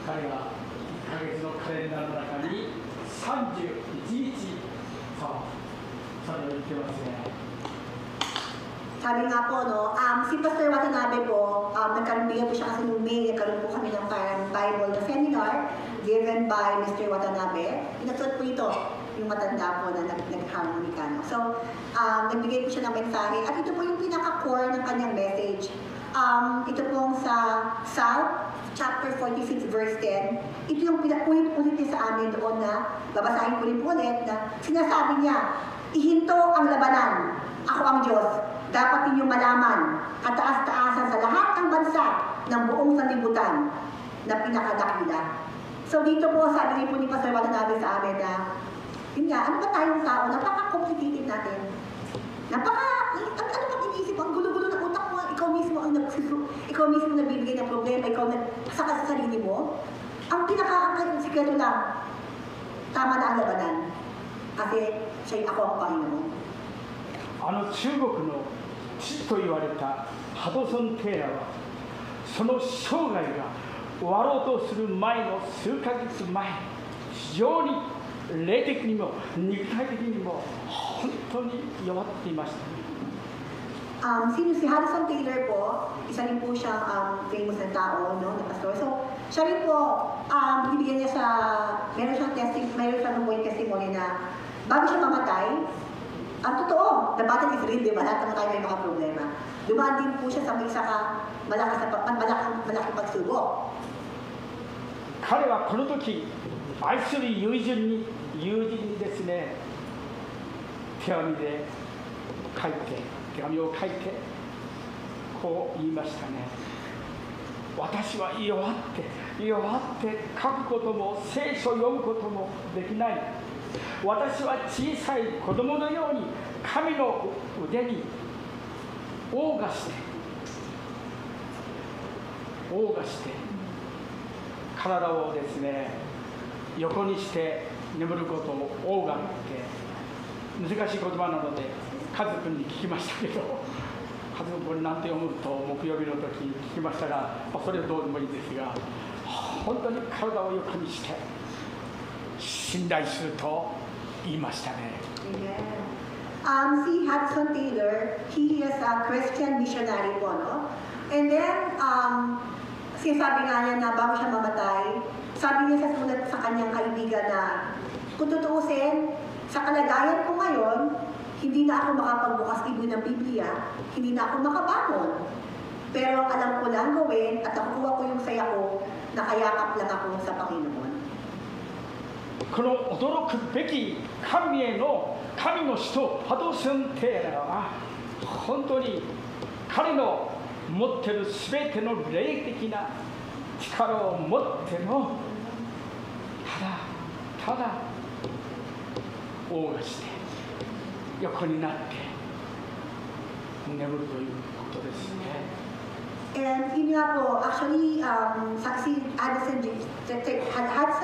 彼が1ヶ月のカレンダーの中に31日、それを言ってますね。 Sabi nga po, no, si Pastor Watanabe po, nagkaroon po siya kasi noong May, nagkaroon po kami ng parang Bible na seminar given by Mr. Watanabe. Pinatuot po ito, yung matanda po na nag-harmonica. No? So, nagbigay po siya ng mensahe at ito po yung pinaka-core ng kanyang message. Ito pong sa Psalm chapter 46 verse 10. Ito yung pinaulit-ulit niya sa amin doon na babasahin ko rin po ulit na sinasabi niya, ihinto ang labanan. Ako ang Diyos. Dapat ninyong malaman, kataas-taasan sa lahat ng bansa ng buong sanlibutan na pinakadakila. So dito po, sabi rin po ni Pastor Watanabe sa amin na, yun nga, ano ba tayong tao? Napaka-complicated natin. Ano bang iniisip mo? Ang gulo-gulo ng utak mo, ikaw mismo nagbibigay ng problema, ikaw nagsaka sa sarili mo. Ang pinaka-sikreto lang, tama na ang labanan. Kasi siya ako ang Panginoon. 中国の父と言われたハドソン・テイラーはその生涯が終わろうとする前の数ヶ月前、非常に霊的にも肉体的にも本当に弱っていました。Si Hudson Taylor po, isa rin po siyang famous na tao, no, na pastor. So, siya rin po, bibigyan niya meron siyang testimony na bago siya mamatay, ang totoo, the battle is real, di ba? Lahat naman tayo may mga problema. Dumaan din po siya sa may malaking pagsubok. 彼はこの時、愛する友人にですね、手紙を書いて、こう言いましたね。私は弱って書くことも聖書を読むこともできない。私は小さい子供のように神の腕にオーガして体をですね横にして眠ることをオーガって難しい言葉なので家族に聞きましたけど、家族これなんて読むと木曜日の時に聞きましたが、それはどうでもいいですが、本当に体を横にして信頼すると言いましたね。Si Hudson Taylor, he is a Christian missionary po, no? And then, sinasabi nga niya na bago siya mamatay, sabi niya sa sulat sa kanyang kaibigan na kung tutuusin, sa kalagayan ko ngayon, hindi na ako makapagbukas ibo ng Biblia, hindi na ako makabangon. Pero alam ko lang gawin at nakukuha ko yung saya ko, nakayakap lang ako sa Panginoon. この驚くべき神の使徒パドセンテーラは本当に彼の持っている全ての霊的な力を持ってもただ横がして横になって眠るということですね。And yun nga po, actually, si Hudson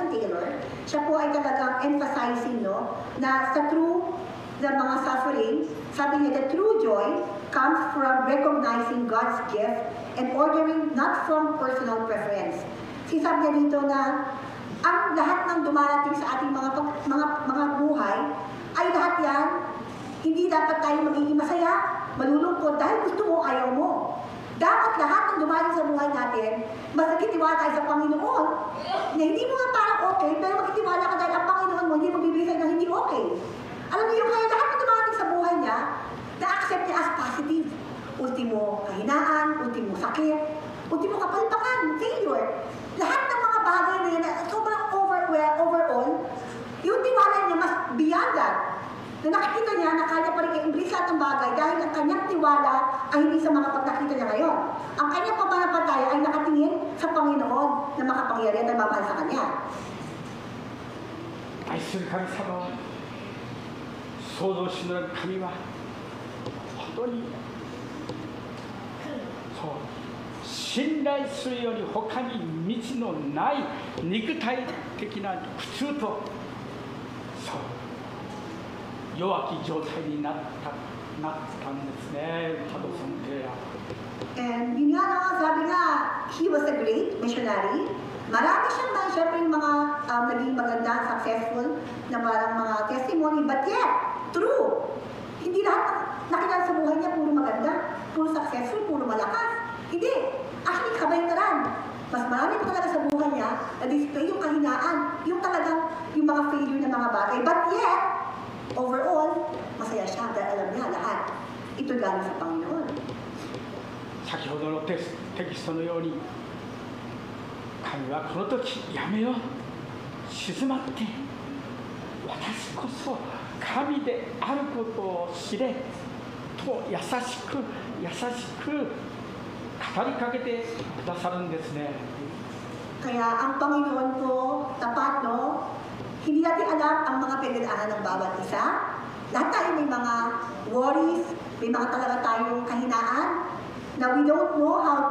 Taylor, siya po ay talagang emphasizing, no, na sa mga suffering, sabi niya, the true joy comes from recognizing God's gift and ordering not from personal preference. Sinasabi niya dito na ang lahat ng dumarating sa ating mga buhay ay lahat yan, hindi dapat tayo magiging masaya, malulungkot dahil gusto mo, ayaw mo. Dapat lahat ng dumating sa buhay natin, mas nagtitiwala tayo sa Panginoon, na hindi mo nga parang okay, pero magtitiwala ka dahil ang Panginoon mo hindi mo bibigay ng hindi okay. Alam niyo yung kaya lahat ng dumating sa buhay niya, na-accept niya as positive. Ultimo kahinaan, ultimo sakit, ultimo kapalpakan, failure. Lahat ng mga bagay na yan, sobrang overall, yung tiwala niya mas beyond that. Na nakikita niya na kanya pa rin i-embrace lahat ng bagay dahil ang kanyang tiwala ay hindi sa mga pagkakita niya ngayon. Ang kanyang pamanapataya ay nakatingin sa Panginoon na makapangyarihan at mamahal sa kanya. 愛する神様は創造主なる神は本当にそう信頼するように他に道のない肉体的な苦痛と弱き状態になったんですね、パドソンテーラ。And yun nga na, sabi nga, he was a great missionary. Marami siyang syempre mga naging maganda, successful na parang mga testimony, but yet, true. Hindi lahat nakita sa buhay niya puro maganda, puro successful, puro malakas. Hindi. Actually, kabaligtaran. Mas marami pa talaga sa buhay niya na-display yung kahinaan, yung talagang yung mga failure ng mga bagay. But yet, overall, masaya siya dahil alam niya lahat. Ito galing sa Panginoon. 先ほどのテキストのように神はこの時やめよう静まって私こそ神であることを知れと優しく語りかけてくださるんですね。 Kaya ang Panginoon po, tapat, no? Hindi natin alam ang mga pinagdaanan ng bawat isa. Lahat tayo may mga worries, may mga talaga tayong kahinaan na we don't know how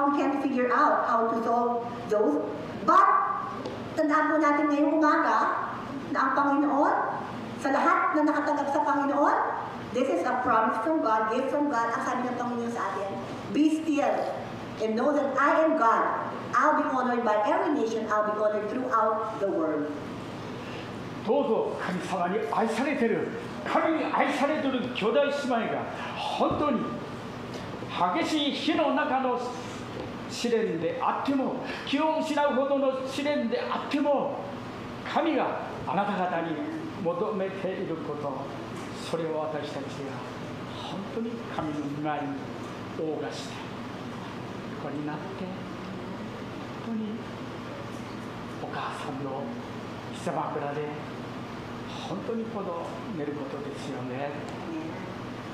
we can figure out how to solve those. But, tandaan po natin ngayong umaga na ang Panginoon, sa lahat na nakatanggap sa Panginoon, this is a promise from God, gift from God. Ang sabi ng Panginoon sa atin, be still and know that I am God. I'll be honored by every nation. I'll be honored throughout the world. どうぞ神様に愛されている神に愛されている兄弟姉妹が本当に激しい火の中の試練であっても気を失うほどの試練であっても神があなた方に求めていることそれを私たちが本当に神の御前に謳歌してここになって本当にお母さんの膝枕で本当にこの寝ることですよね。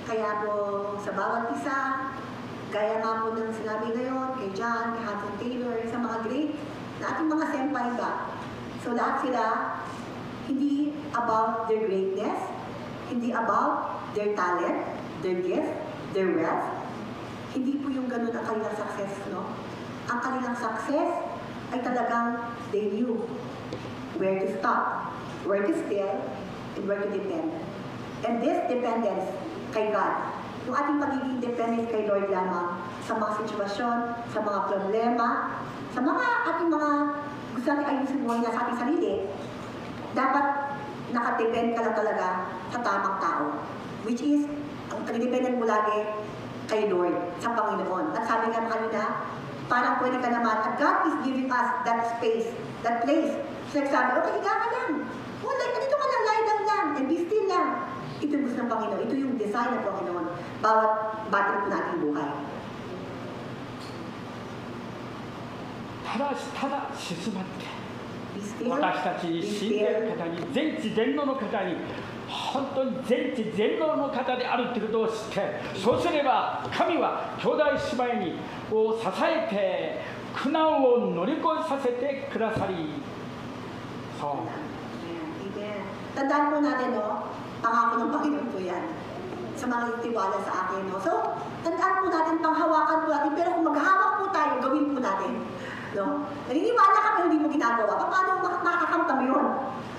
Kaya po sa bawat isa, gaya nga po ng sinabi ngayon kay John, kay Hudson Taylor, sa mga great na ating mga senpai ba. So lahat sila, hindi about their greatness, hindi about their talent, their gift, their wealth. Hindi po yung ganun ang kanilang success, no? Ang kanilang success ay talagang they knew where to stop, where to still, and where to depend. And this dependence kay God, yung ating pagiging dependent kay Lord lamang sa mga sitwasyon, sa mga problema, sa mga ating mga gusto natin ayusin buhay na sa ating sarili, dapat nakadepend ka lang talaga sa tamang tao. Which is, ang dependent mo lagi kay Lord, sa Panginoon. At sabi nga kanina, parang pwede ka naman, at God is giving us that space, that place. So nagsabi, okay, higa ka lang. Oh, like, dito ka lang, lie down lang, and be still lang. Ito yung gusto ng Panginoon. Ito yung design ng Panginoon. Bawat battle po natin buhay. ただ静まって Be still. 私たちに死んでいる方に、全知全能の方に、本当に全知全能の方であるということを知って、そうすれば神は兄弟姉妹にを支えて苦難を乗り越えさせてくださり、そう。 Amen. Tandaan po natin, no? Pangako ng Panginoon po yan. Sa mga tiwala sa akin, no? So, tandaan po natin, panghawakan po natin, pero kung maghahawak po tayo, gawin po natin. No? Naniniwala ka pero hindi mo ginagawa. Paano makakakamtam yun?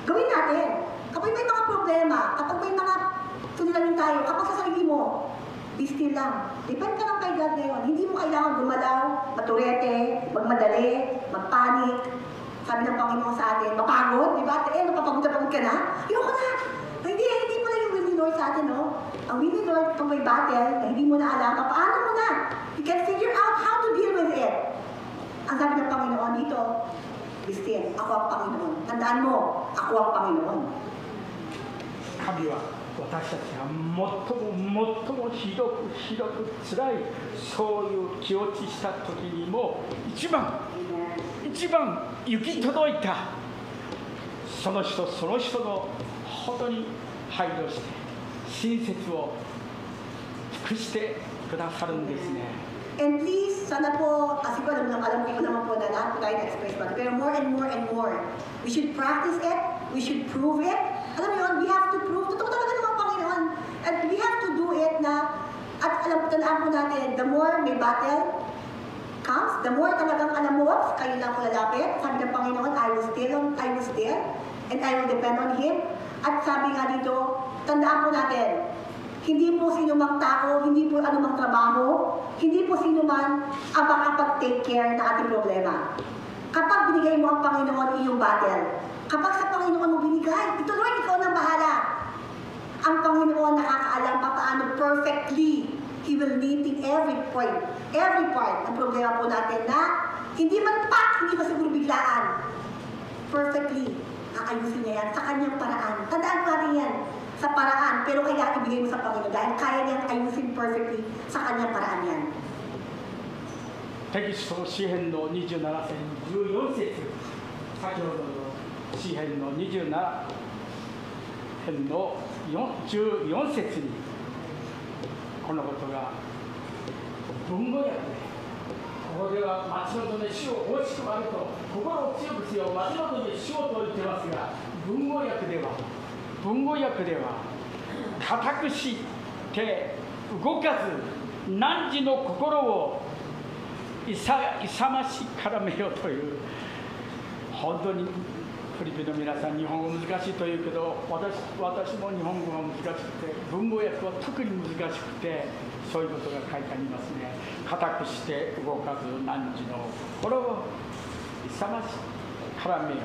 Gawin natin. Kapag may mga problema, kapag may mga tulilangin tayo, kapag sa sarili mo, be still lang. Depend ka lang kay God ngayon. Hindi mo kailangan gumalaw, maturete, magmadali, magpanik. Sabi ng Panginoon sa atin, mapagod, di ba? Napapagod ka na? Ayoko na. Hindi pala yung will ni Lord sa atin, no? Ang will ni Lord, kung may battle, na hindi mo na alam, paano mo na? You can figure out how to deal with it. Ang sabi ng Panginoon dito, be still, ako ang Panginoon. Tandaan mo, ako ang Panginoon. 神は私たちが最もひどく辛いそういう気落ちした時にも一番行き届いたその人の本当に配慮して親切を尽くしてくださるんですね。 And please, sana po, kasi ko alam ko naman po na lahat po tayo na-express pa. Pero more and more and more. We should practice it. We should prove it. Alam mo yun, we have to prove. Totoo talaga naman, Panginoon. And we have to do it na, at alam po natin, the more may battle comes, the more talagang alam mo, kayo lang ko lalapit. Sabi ng Panginoon, I will still, and I will depend on Him. At sabi nga dito, tandaan po natin, hindi po sino mang tao, hindi po anumang trabaho, hindi po sino man ang makapag-take care ng ating problema. Kapag binigay mo ang Panginoon iyong battle, kapag sa Panginoon mo binigay, ito Lord, ikaw nang bahala. Ang Panginoon nakakaalam pa paano perfectly He will meet in every part ng problema po natin na hindi man hindi pa siguro biglaan. Perfectly, aayusin niya yan sa kanyang paraan. Tandaan natin yan. Sa paraan, pero kaya ibigay mo sa Panginoon dahil kaya niyang ayusin perfectly sa kanyang paraan yan. テキスト詩編の27編14節先ほどの詩編の27編の14節にこのことが文語訳でここでは町のため主を大きく割ると心を強くせよ町のため主をと言ってますが文語訳では固くして動かず汝の心を勇ましからめようという本当にフィリピンの皆さん日本語難しいというけど私も日本語が難しくて文語訳は特に難しくてそういうことが書いてありますね。固くして動かず汝の心を勇ましからめよう。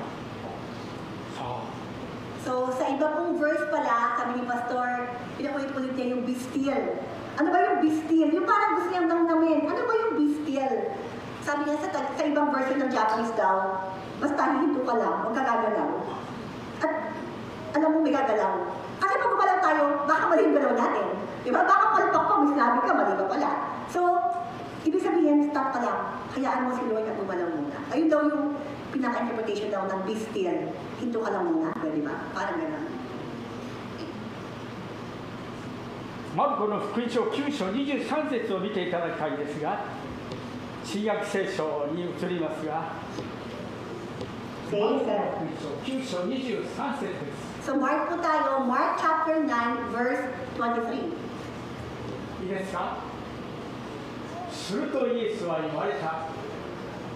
そう。So, sa iba pong verse pala, sabi ni Pastor, pinaulit-ulit niya yung be still. Ano ba yung be still? Yung parang gusto niyang namnamin. Ano ba yung be still? Sabi niya sa ibang version ng Japanese daw, basta hinto ka lang, huwag ka gagalaw. At alam mo may gagalaw. Kasi pag gumalaw tayo, baka mali yung galaw natin. Diba? Baka palpak pa, may sinabi ka, mali ka pala. So, ibig sabihin, stop ka lang. Hayaan mo si Lord na gumalaw muna. Ayun daw yung pinaka-interpretation daw ng be still. Hinto ka lang muna, di ba? Parang gano'n. まずこの福音書9章23節を見ていただきたいですが新約聖書に移りますがマルコの福音書9章23節です。 So, Mark po tayo, Mark chapter 9, verse 23. いいですか。するとイエスは言われた。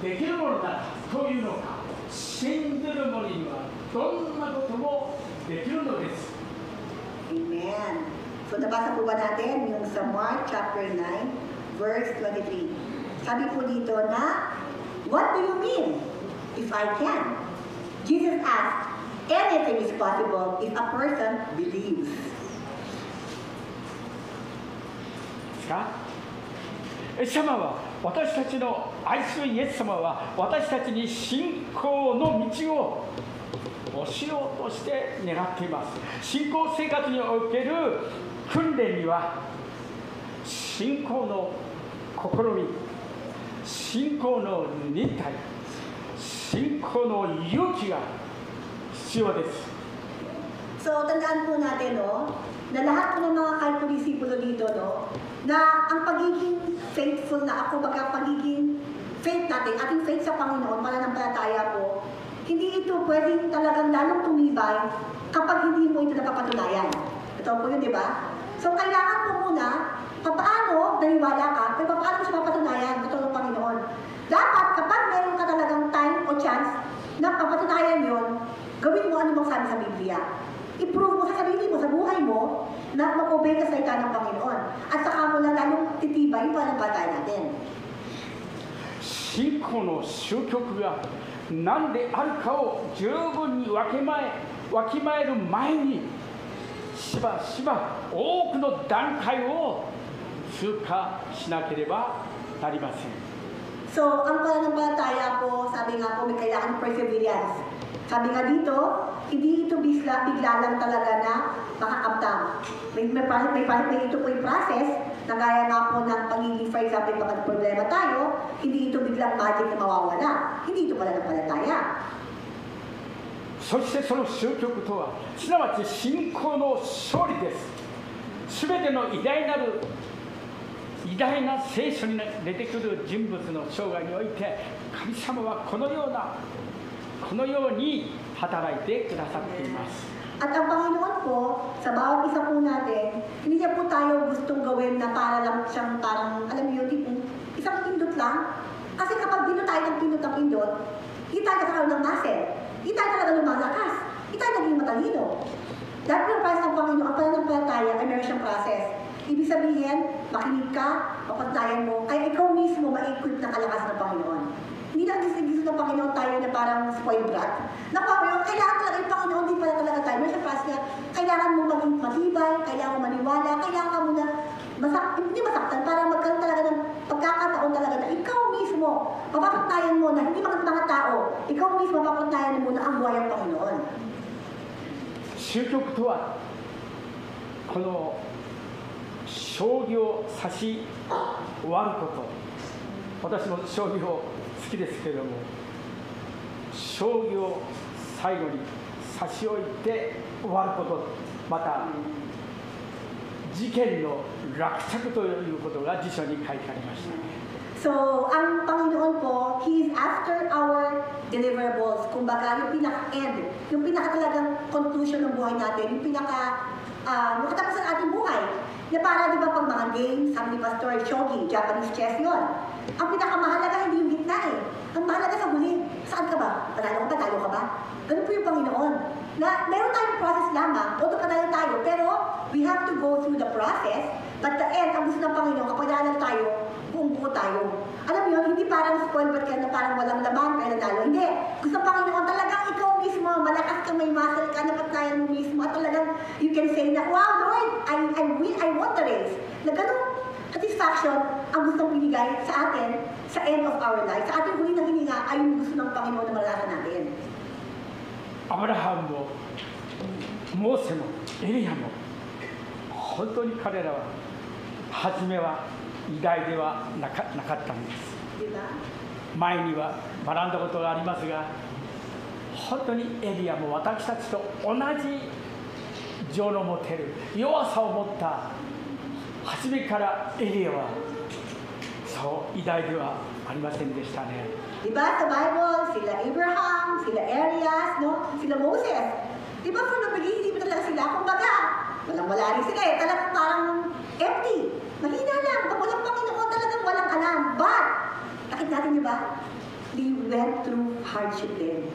できるものだというのか。信じる者にはどんなこともできるのです。 Amen. So, nabasa po ba natin yung sa Mark chapter 9, verse 23. Sabi po dito na, what do you mean? If I can. Jesus asked, anything is possible if a person believes. ですか。イエス様は私たちの愛するイエス様は私たちに信仰の道を教えようとして願っています。信仰生活における訓練には信仰の試み、信仰の忍耐、信仰の勇気が必要です。 So, tandaan po natin, no, na lahat po ng mga kalpudisipulo dito, no, na ang pagiging faithful na ako, pagiging faith natin, ating faith sa Panginoon, mananampalataya po, hindi ito pwedeng talagang lalong tumibay kapag hindi mo ito napapatunayan. Ito po yun, di ba? So, kailangan po muna, paano naniwala ka, pero paano mo siya mapatunayan, ito ng Panginoon. Dapat, kapag meron ka talagang time o chance na papatunayan yun, gawin mo ano bang sabi sa Biblia. I-prove mo sa sarili mo, sa buhay mo, na mag-obey ka sa salita ng Panginoon. At saka mo na lalong titibay yung pananampalataya natin. 信仰の終局が何であるかを十分にわきまえる前にしばしば多くの段階を通過しなければなりません。 So, ang pananampalataya po, sabi nga po, may kailangan ng perseverance. Sabi nga dito, hindi ito bigla lang talaga na makakamtam. May ito po yung process, na gaya nga po ng pagiging, for example, kapag problema tayo, hindi ito biglang magic na mawawala. Hindi ito pananampalataya. そしてその終局とはすなわち信仰の勝利です。すべての偉大な聖書に出てくる人物の生涯において神様はこのように働いてくださっています。 At ang Panginoon po, sa bawat isa po natin, hindi niya po tayo gustong gawin na para lang siyang parang, alam niyo, isang pindot lang. Kasi kapag pindot tayo ng pindot, hindi tayo nagkakaroon ng muscle. Hindi tayo talaga lumalakas. Hindi tayo naging matalino. Dahil ng process ng Panginoon, ang pananampalataya ay meron siyang process. Ibig sabihin, makinig ka, mapagtayan mo, kaya ikaw mismo ma-equip ng kalakas ng Panginoon. Hindi na gusto ng Panginoon tayo na parang spoiled brat. Nakuha mo yun, kailangan talaga yung Panginoon, hindi pala talaga tayo. Meron siyang process na kailangan mo maging matibay, kailangan mo maniwala, kailangan mo na hindi masaktan para magkaroon talaga ng pagkakataon talaga na ikaw mismo, mapapagtayan mo na hindi mga tao, ikaw mismo mapapagtayan mo na ang buhay ng Panginoon. 終局とはこの将棋を指し終わること。私も将棋を好きですけれども、将棋を最後に差し置いて終わること、また事件の落着ということが辞書に書いてありましたね。 So, ang Panginoon po, He is after our deliverables. Kumbaga, yung pinaka-end, yung pinaka-talagang conclusion ng buhay natin, yung nakatapos ang ating buhay. Na para, di ba, pag mga games, sabi ni Pastor Shogi, Japanese chess yun. Ang pinakamahalaga, hindi yung gitna eh. Ang mahalaga sa huli, saan ka ba? Panalo ka ba? Talo ka ba? Ganun po yung Panginoon. Na meron tayong process lamang, o panalo tayo, pero we have to go through the process, but the end, ang gusto ng Panginoon, kapag nanalo tayo, buong buo tayo. Alam mo yun, hindi parang spoiled brat ka na parang walang laman, kaya nanalo. Hindi. Gusto ng Panginoon, talagang ikaw mismo, malakas ka, may muscle ka, napagtayan mo mismo, at talagang you can say na, wow, Lord, I won the race. Na ganun satisfaction ang gustong binigay sa atin sa end of our life. Sa ating huli ng hininga ay yung gusto ng Panginoon na malalaman natin. アブラハムもモーセもエリアも本当に彼らは初めは偉大ではなかったんです。前には学んだことがありますが、本当にエリアも私たちと同じ情の持てる弱さを持った初めからエリアはそう偉大ではありませんでしたね。 Diba sa Bible, sila Abraham, sila Elias, no? Sila Moses. Diba from the beginning, hindi pa talaga sila, kumbaga, walang-wala rin sila eh, talagang parang empty. Mahina lang, pag walang Panginoon, talagang walang alam. But, nakita natin diba, they went through hardship din.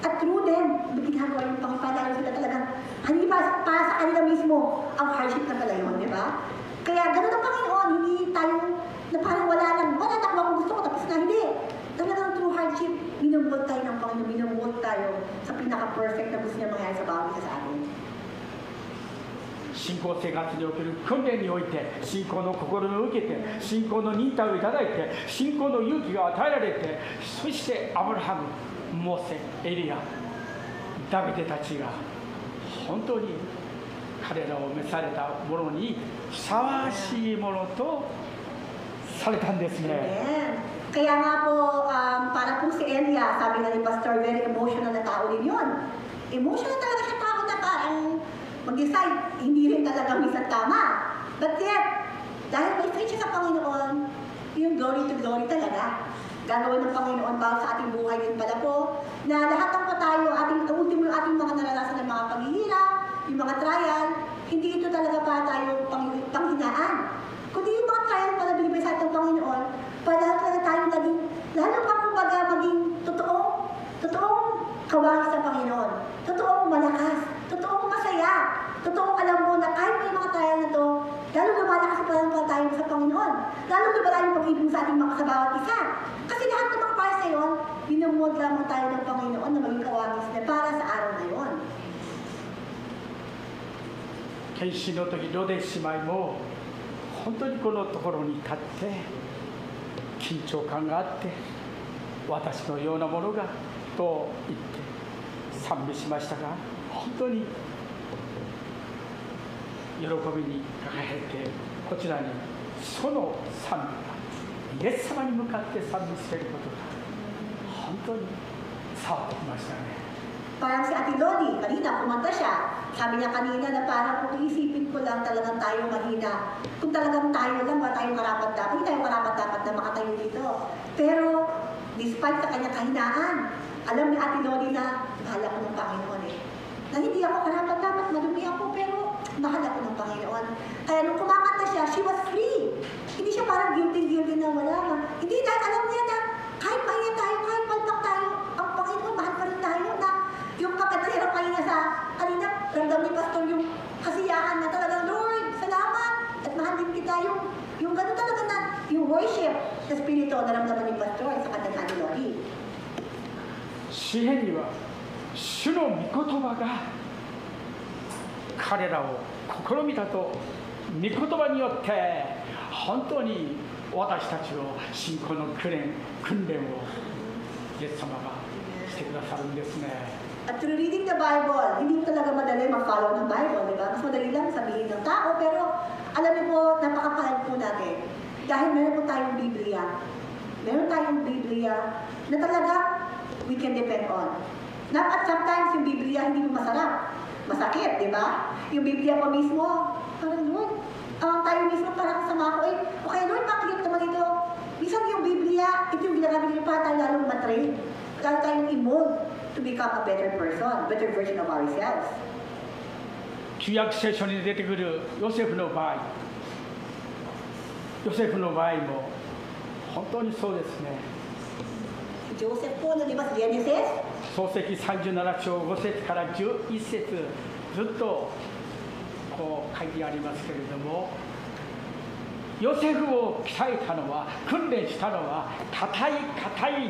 At through them, ginagawa yung Panginoon sila talagang, hindi para sa kanila mismo ang hardship na pala yun, diba? Kaya ganun ang Panginoon, hindi tayo na parang wala nakuha kung gusto ko, tapos na hindi. Talagang through hardship, minumuot tayo ng Panginoon, minumuot tayo sa pinaka-perfect na gusto niya mangyari sa bawat isa sa atin. 信仰生活における訓練において信仰の心を受けて信仰の忍耐をいただいて信仰の勇気が与えられてそしてアブラハム、モーセ、エリア、ダビデたちが本当に彼らを召されたものにふさわしいものとされたんですね。 Kaya nga po, para po si Elia, sabi na ni Pastor, very emotional na tao din yun. Emotional talaga siya tao na parang mag-decide, hindi rin talaga minsan tama. But yet, dahil may faith siya sa Panginoon, yung glory to glory talaga. Gagawin ng Panginoon para sa ating buhay din pala po, na lahat ng tayo, ultimo yung ating mga naranasan ng mga paghihirap, yung mga trial, hindi ito talaga para tayo panghinaan. Kundi yung mga trial pala binibigay sa ating Panginoon, para talaga tayo naging, lalo pa kumbaga maging totoong kawangis sa Panginoon, totoong malakas, totoong masaya, totoong alam mo na kahit may mga trial na to, lalo lumalakas pa lang tayo sa Panginoon, lalo lumalakas yung pag-ibig sa ating mga sa bawat isa. Kasi lahat ng mga para sa iyon, binumuod lamang tayo ng Panginoon na maging kawangis na para sa araw na iyon. 検視の時ロデ姉妹も本当にこのところに立って緊張感があって私のようなものがと言って賛美しましたが本当に喜びに輝いてこちらにその賛美がイエス様に向かって賛美していることが本当に伝わってきましたね。 Parang si Ate Lodi, kanina kumanta siya. Sabi niya kanina na parang kung iisipin ko lang talagang tayo mahina. Kung talagang tayo lang ba tayo karapat-dapat, hindi tayo karapat-dapat na makatayo dito. Pero, despite sa kanyang kahinaan, alam ni Ate Lodi na mahal ako ng Panginoon eh. Na hindi ako karapat-dapat, madumi ako, pero mahal ako ng Panginoon. Kaya nung kumakanta siya, she was free. Hindi siya parang guilty na wala. Hindi, dahil alam niya na kahit mahinga tayo, kahit palpak tayo, ang Panginoon, mahal pa rin tayo na yung pagkatira pa niya sa kanina, ramdam ni Pastor yung kasiyahan na talagang, Lord, salamat, at mahal din kita, yung gano'n talaga na, yung worship sa Espiritu na ramdaman ni Pastor sa kanyang Ate Lodi. 詩篇には主の御言葉が彼らを試みたと御言葉によって本当に私たちを信仰の訓練をイエス様がしてくださるんですね。 At through reading the Bible, hindi talaga madali mag-follow ng Bible, di ba? Mas madali lang sabihin ng tao, pero alam niyo po, napakapahal po natin. Dahil meron po tayong Biblia. Meron tayong Biblia na talaga we can depend on. At sometimes yung Biblia hindi mo masarap. Masakit, di ba? Yung Biblia pa mismo, parang Lord, tayo mismo parang sama ko okay Lord, bakit naman ito? Minsan yung Biblia, ito yung ginagamit niyo para tayo lalong matrain. Lalo tayong i-mold to become a better person, better version of ourselves. 旧約聖書に出てくるヨセフの場合も本当にそうですね。 Joseph po, di ba, sa Genesis? 創世記37章5節から11節ずっとこう書いてありますけれども、ヨセフを鍛えたのは、訓練したのは硬い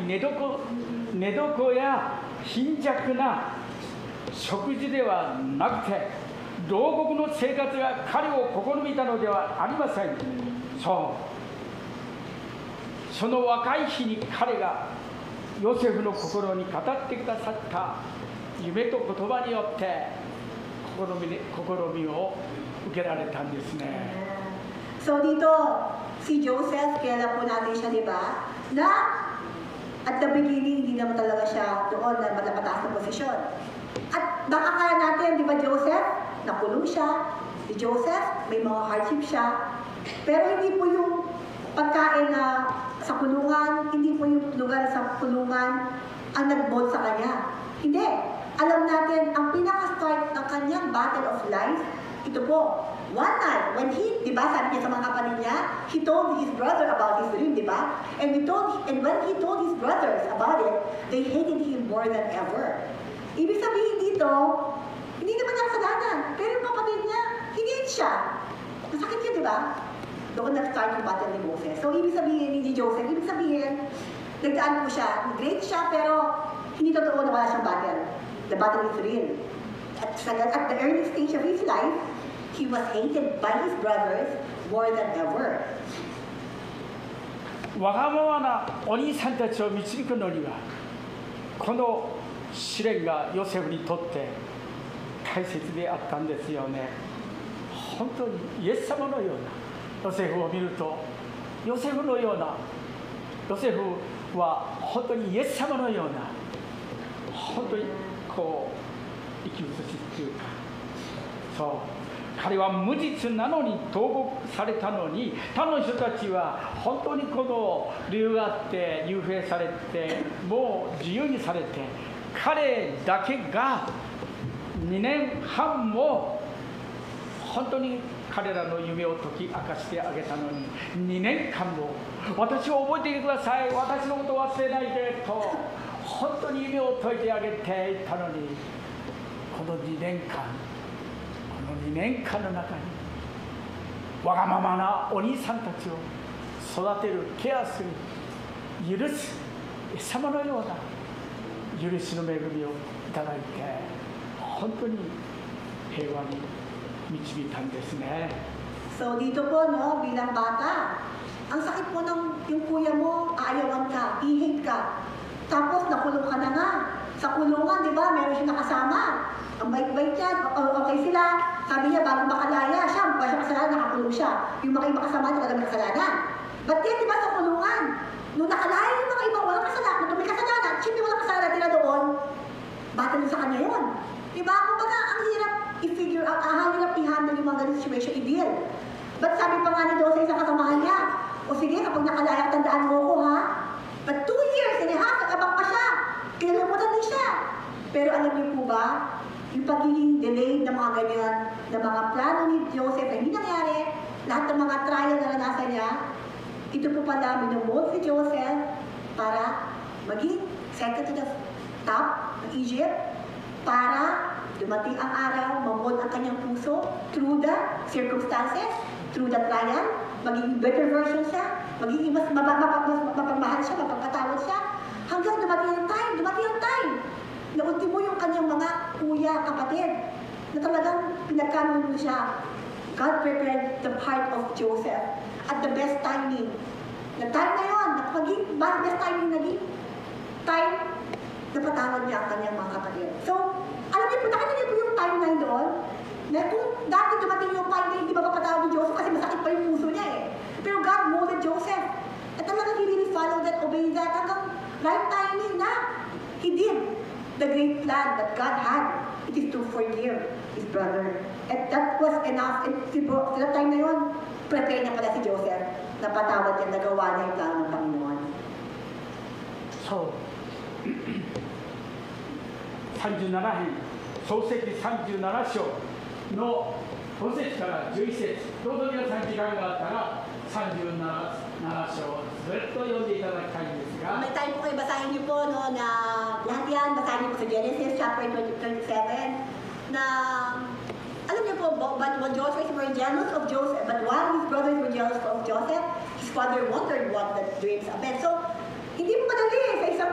寝床や貧弱な食事ではなくて、牢獄の生活が彼を試みたのではありません。その若い日に彼がヨセフの心に語ってくださった夢と言葉によって試みを受けられたんですね。 So dito, si Joseph, kaya po natin siya, di ba? Na at the beginning, hindi naman talaga siya doon na mataas na posisyon. At baka kaya natin, di ba Joseph, nakulong siya. Si Joseph, may mga hardship siya. Pero hindi po yung pagkain na sa kulungan, hindi po yung lugar sa kulungan ang nag-mold sa kanya. Hindi. Alam natin, ang pinaka-start ng kanyang battle of life, ito po. One night, when he, di ba, sabi niya sa mga kapatid niya, he told his brother about his dream, di ba? And when he told his brothers about it, they hated him more than ever. Ibig sabihin dito, hindi naman niya kasalanan, pero yung kapatid niya, hinihit siya. Masakit yun, di ba? Doon nag-start yung battle ni Moses. So, ibig sabihin, hindi Joseph, ibig sabihin, nagdaan po siya, great siya, pero hindi totoo na wala siyang battle. The battle is real. At the early stage of his life, he was hated by his brothers more than ever. わがままなお兄さんたちを導くのには、この試練がヨセフにとって大切であったんですよね。本当にイエス様のようなヨセフを見ると、ヨセフは本当にイエス様のような、本当にこう生き写しっていうか、そう彼は無実なのに投獄されたのに、他の人たちは本当にこの理由があって幽閉されてもう自由にされて、彼だけが2年半も本当に彼らの夢を解き明かしてあげたのに、2年間も私を覚えていてください、私のことを忘れないでと本当に夢を解いてあげていたのに、この2年間の中にわがままなお兄さんたちを育てる、ケアする、許すイエス様のような許しの恵みをいただいて、本当に平和に導いたんですね。 So dito po, no, bilang bata, ang sakit po ng yung kuya mo, aayawan ka, i-hate ka. Tapos nakulong ka na nga. Sa kulungan, di ba, meron siya nakasama. Ang bait-bait niya, okay sila. Sabi niya, bago makalaya siya, ba siya kasalanan, nakakulong siya. Yung mga ibang kasama niya, talagang kasalanan. But yet, di ba, sa kulungan, nung nakalaya yung mga ibang walang kasalanan, nung may kasalanan, siyempre walang kasalanan nila doon, bata na sa kanya yun. Di ba? Kumbaga, ang hirap i-figure out, hirap i-handle yung mga ganun situation, i-deal. But sabi pa nga ni Dose sa isang kasamahan niya, o sige, kapag nakalaya, tandaan mo ko, ha? But 2 years and a half, nag-abang pa siya. Kinalumutan din siya. Pero alam niyo po ba, yung pagiging delayed na mga ganyan, na mga plano ni Joseph ay hindi nangyari, lahat ng mga trial na naranasan niya, ito po pala, minumod si Joseph para maging second to the top ng Egypt, para dumating ang araw, mamod ang kanyang puso through the circumstances, through the trial, magiging better version siya, magiging mas mapagmahal siya, mapagpatawad siya, hanggang dumating ang time, na ultimo yung kanyang mga kuya, kapatid, na talagang pinagkanuno siya. God prepared the heart of Joseph at the best timing. Na time na yun, best timing naging time, napatawad niya ang kanyang mga kapatid. So, alam niyo po, nakita niyo po yung timeline doon, na kung dati dumating yung time na hindi mapapatawad ni Joseph kasi masakit pa yung puso niya eh. Pero God molded Joseph. At talagang he really followed that, obeyed that, hanggang right timing na. He did the great plan that God had. It is to forgive his brother. And that was enough. And sa time na yun, prepare niya pala si Joseph. Napatawad niya, nagawa niya yung plano ng Panginoon. So, 37編、創世記37章の5節から11節、どうぞ皆さん時間があったら37章ずっと読んでいただきたいんですが、 May time po kayo, basahin niyo po no, na lahat yan, basahin niyo po sa Genesis chapter 27 na alam niyo po, but Joseph were jealous of Joseph, but while his brothers were jealous of Joseph, his father wondered what the dreams meant. So, hindi mo madali sa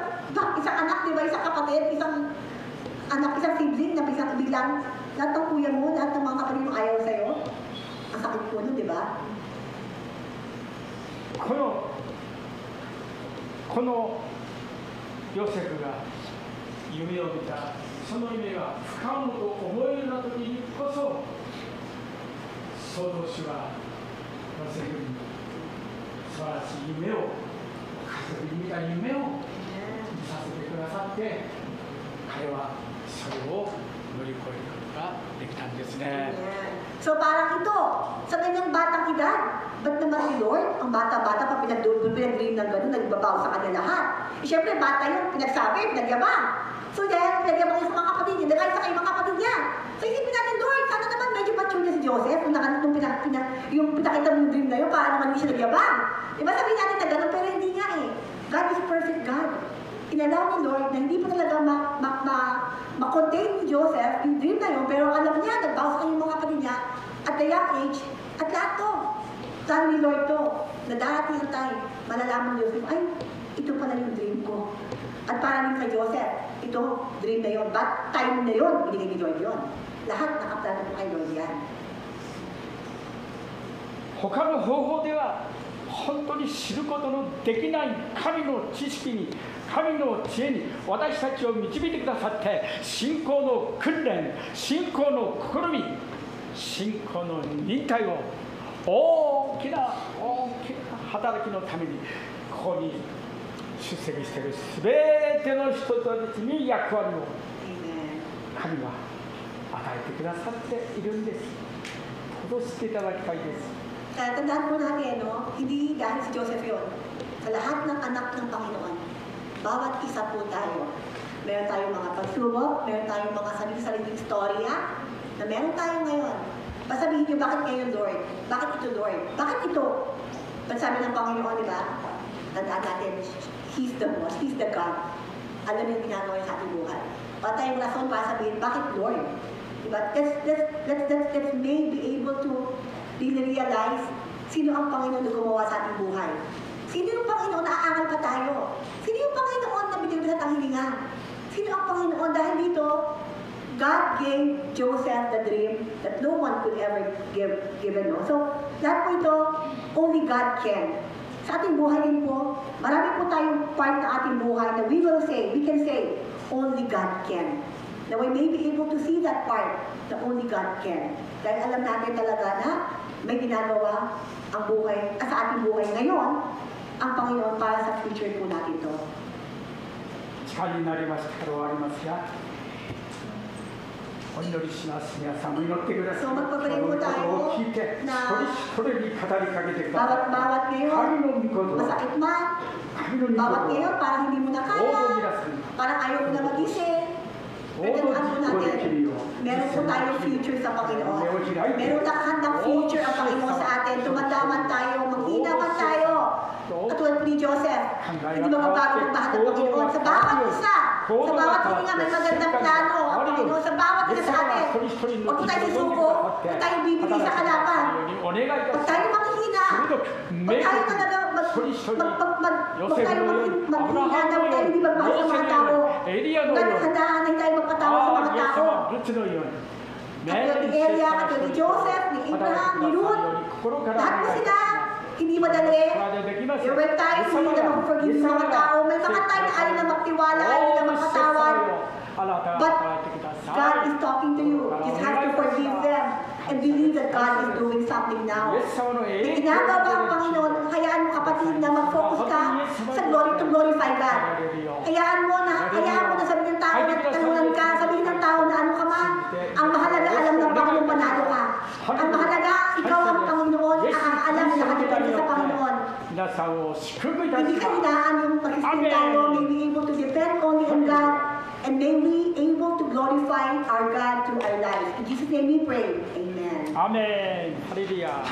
isang anak, di ba, isang kapatid, isang anak, isang sibling na biglang lahat ng kuya mo, lahat ng mga kapatid mo ayaw sa'yo. Ang sakit po nun, di ba? このヨセフが夢を見た、その夢が不可能と思えるような時にこそ、創造主はヨセフに素晴らしい夢を、家族に見た夢を見させてくださって、彼はそれを乗り越えることができたんですね。 So parang ito, sa kanyang batang edad, ba't naman si Lord, ang bata-bata pa pinag-dream ng gano'n, nagbabaw sa kanya lahat. E syempre, bata yun, pinagsabi, pinagyabang. So dahil pinagyabang niya sa mga kapatid niya, nagkaya sa kanyang mga kapatid niya. So isipin natin, Lord, sana naman medyo mature niya si Joseph, yung pinakita mo yung dream na yun, paano naman hindi siya nagyabang. Diba sabihin natin na gano'n, pero hindi nga eh. God is perfect God. Inalaw ni Lord na hindi pa talaga ma-contain ni Joseph yung dream na yun, pero alam niya, nagbawas sa kanyang mga kapatid niya at the young age, at lahat to. Sabi ni Lord to, na darating ang time, malalaman ni Joseph, ay, ito pala yung dream ko. At para rin kay Joseph, ito, dream na yun, but time na yun, binigay ni Lord yun. Lahat nakaplano po kay Lord yan. 他の方法では本当に知ることのできない神の知識に、神の知恵に私たちを導いてくださって、信仰の訓練、信仰の試み、信仰の忍耐を大きな働きのためにここに出席しているすべての人たちに役割を神はえてくださっているんです。戻していただきたいです。 Tandaan po natin, no? Hindi dahil si Joseph yun. Sa lahat ng anak ng Panginoon, bawat isa po tayo. Meron tayong mga pagsubok, meron tayong mga sarili-sariling istorya, na meron tayo ngayon. Pasabihin niyo, bakit ngayon, Lord? Bakit ito, Lord? Bakit ito? Ba't sabi ng Panginoon, di ba? Tandaan natin, He's the boss, He's the God. Alam niyo yung ginagawa niya sa ating buhay. Wala tayong rason para sabihin, bakit, Lord? Diba? Let's may be able to really realize sino ang Panginoon na gumawa sa ating buhay. Sino yung Panginoon na aaral pa tayo? Sino yung Panginoon na binigyan ang hilinga? Sino ang Panginoon? Dahil dito, God gave Joseph the dream that no one could ever give and know. So, lahat po ito, only God can. Sa ating buhay din po, marami po tayong part na ating buhay na we can say, only God can. Now, we may be able to see that part that only God can. Dahil alam natin talaga na may ginagawa ang buhay, sa ating buhay ngayon, ang Panginoon para sa future po natin ito. 力になりましたから終わりますが、お祈りします。皆さんも祈ってください。 So, magpapalay po このことを tayo 聞いて、一 na 人一人に語りかけてください。 bawat ngayon, 神の御言葉、 masakit man, 神の御言 bawat 葉、 ngayon, parang hindi mo na 王道 kaya, 皆さん、 parang ayaw mo na magising. 王 Pero 道 ano 実行でき natin, るよう、 meron po tayong future sa Panginoon. 目を開いて、 Meron nakahandang future ang Panginoon sa atin. Tumanda man tayo, maghina man tayo. Katulad ni Joseph, hindi magbabago ng bahat ng Panginoon. Sa bawat isa, sa bawat hininga may magandang plano ang Panginoon. Sa bawat isa sa atin. Huwag po tayo susuko, huwag tayo bibigay sa kalaban. Huwag tayo manghihina. Huwag tayo talaga huwag tayo manghihina na hindi magmahal sa mga tao. Handaan na tayo magpatawa sa mga tao. Katulad ni Elia, katulad ni Joseph, ni Abraham, ni Ruth, lahat po sila, hindi madali. There were times hindi na mag-forgive sa mga tao. May mga time na ayaw na magtiwala, hindi na magpatawad. But God is talking to you. You just have to forgive them and believe that God is doing something now. May ginagawa ang Panginoon, hayaan mo kapatid na mag-focus ka sa glory to glorify God. Hayaan mo na sabihin ng tao na talunan ka, sabihin ng tao na ano ka man. Ang mahalaga, alam ng baka mong panalo ka. Ang mahalaga, ikaw ang Panginoon, alam na nakadepende sa Panginoon. Hindi ka hinaan yung mag-isip tayo, may be able to depend only on God, and may we able to glorify our God through our lives. In Jesus' name we pray. Amen. 아멘. 할렐루야.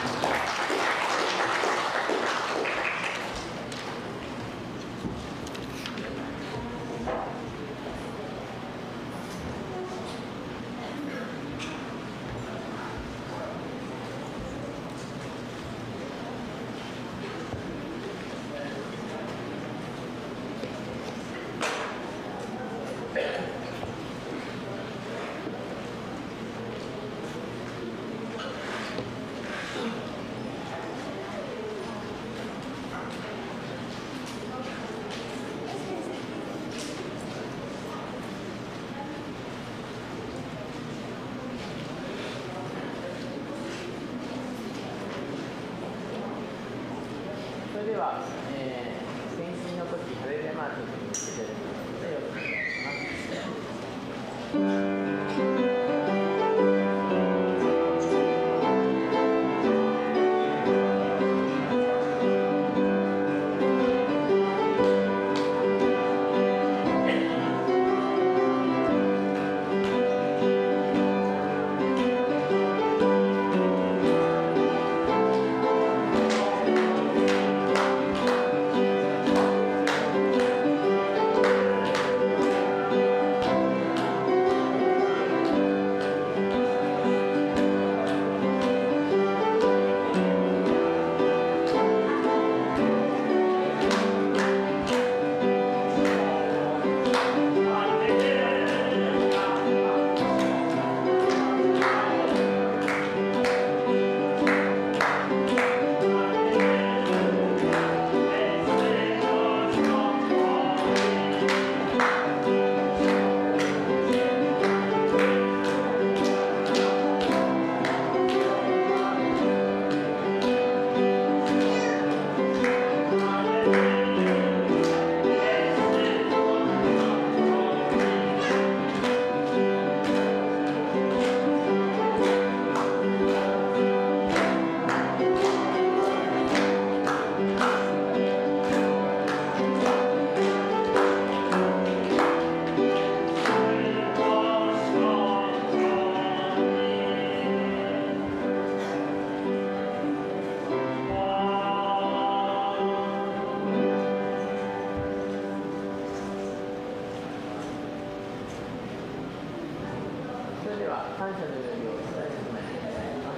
は感謝の祈りを伝えてもらいたいと思い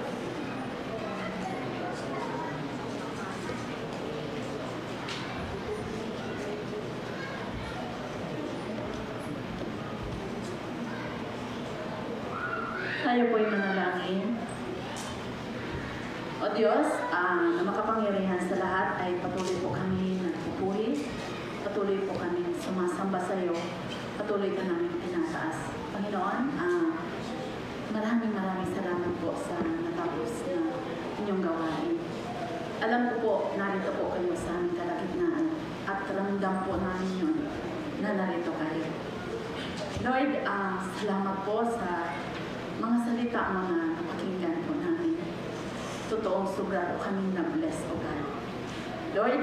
ます。Tayo po'y manalangin. O Diyos, na makapangyarihan sa lahat ay patuloy po kami nagpupuri, patuloy po kami sumasamba sa iyo, patuloy ka namin tinataas. Panginoon, maraming salamat po sa natapos na inyong gawain. Alam ko po, narito po kayo sa aming kalagitnaan at ramdam po namin yun na narito kayo. Lord, salamat po sa mga salita mga napakinggan po namin. Totoong sobra po kaming na-bless, O God. Lord,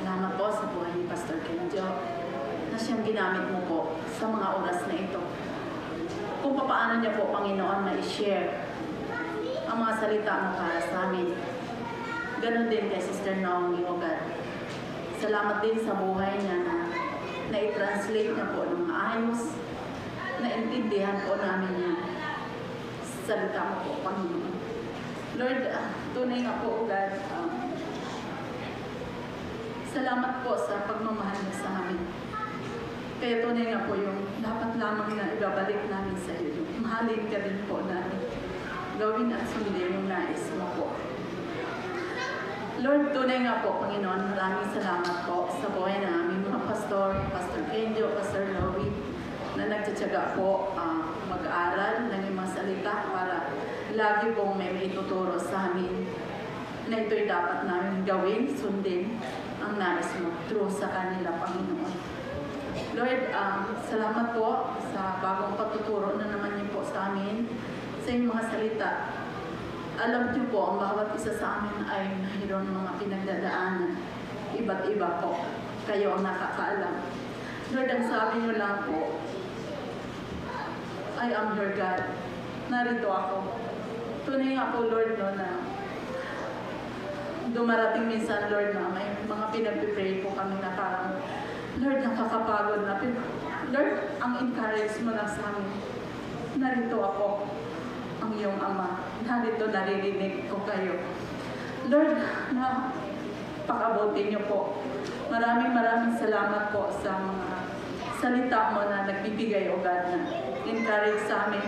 salamat po sa buhay ni Pastor Kenjo na siyang ginamit mo po sa mga oras na ito. Kung paano niya po, Panginoon, ma-share ang mga salita mo para sa amin. Ganon din kay Sister Naomi, O God. Salamat din sa buhay niya na i-translate niya po ng maayos, na intindihan po namin niya salita mo po, Panginoon. Lord, tunay nga po, God, salamat po sa pagmamahal niyo sa amin. Kaya tunay nga po yung dapat lamang na ibabalik namin sa iyo. Mahalin ka din po namin. Gawin at sundin yung nais mo po. Lord, tunay nga po, Panginoon, maraming salamat po sa buhay na aming mga pastor, Pastor Kenjo, Pastor Lowy, na nagtsatsaga po mag-aaral ng mga salita para lagi pong may ituturo sa amin na ito'y dapat namin gawin, sundin ang nais mo through sa kanila, Panginoon. Lord, salamat po sa bagong patuturo na naman niyo po sa amin sa inyong mga salita. Alam niyo po, ang bawat isa sa amin ay mayroon mga pinagdadaanan. Iba't iba po. Kayo ang nakakaalam. Lord, ang sabi niyo lang po, I am your God. Narito ako. Tunay nga po, Lord, no, na dumarating minsan, Lord, na may mga pinag-pray po kami na parang, Lord, nakakapagod na. Lord, ang encourage mo lang sa amin. Narito ako, ang iyong Ama. Narito, naririnig ko kayo. Lord, napakabuti niyo po. Maraming salamat po sa mga salita mo na nagbibigay, O God, na encourage sa amin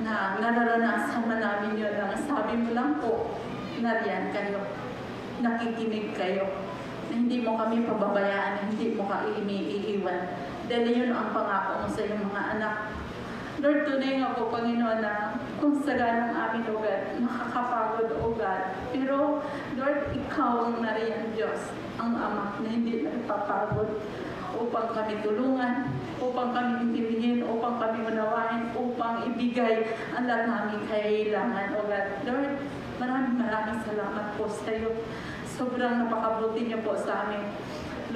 na nararanasan na namin yun na sabi mo lang po, nariyan kayo, nakikinig kayo, na hindi mo kami pababayaan, na hindi mo kami iiwan. Dahil yun ang pangako mo sa iyong mga anak. Lord, tunay nga po, Panginoon, na kung saganang amin, O God, nakakapagod, O God. Pero, Lord, ikaw ang nariyan, Diyos, ang Ama, na hindi nagpapagod upang kami tulungan, upang kami intindihin, upang kami unawain, upang ibigay ang lahat namin kailangan, O God. Lord, maraming salamat po sa iyo. Sobrang napakabuti niyo po sa amin.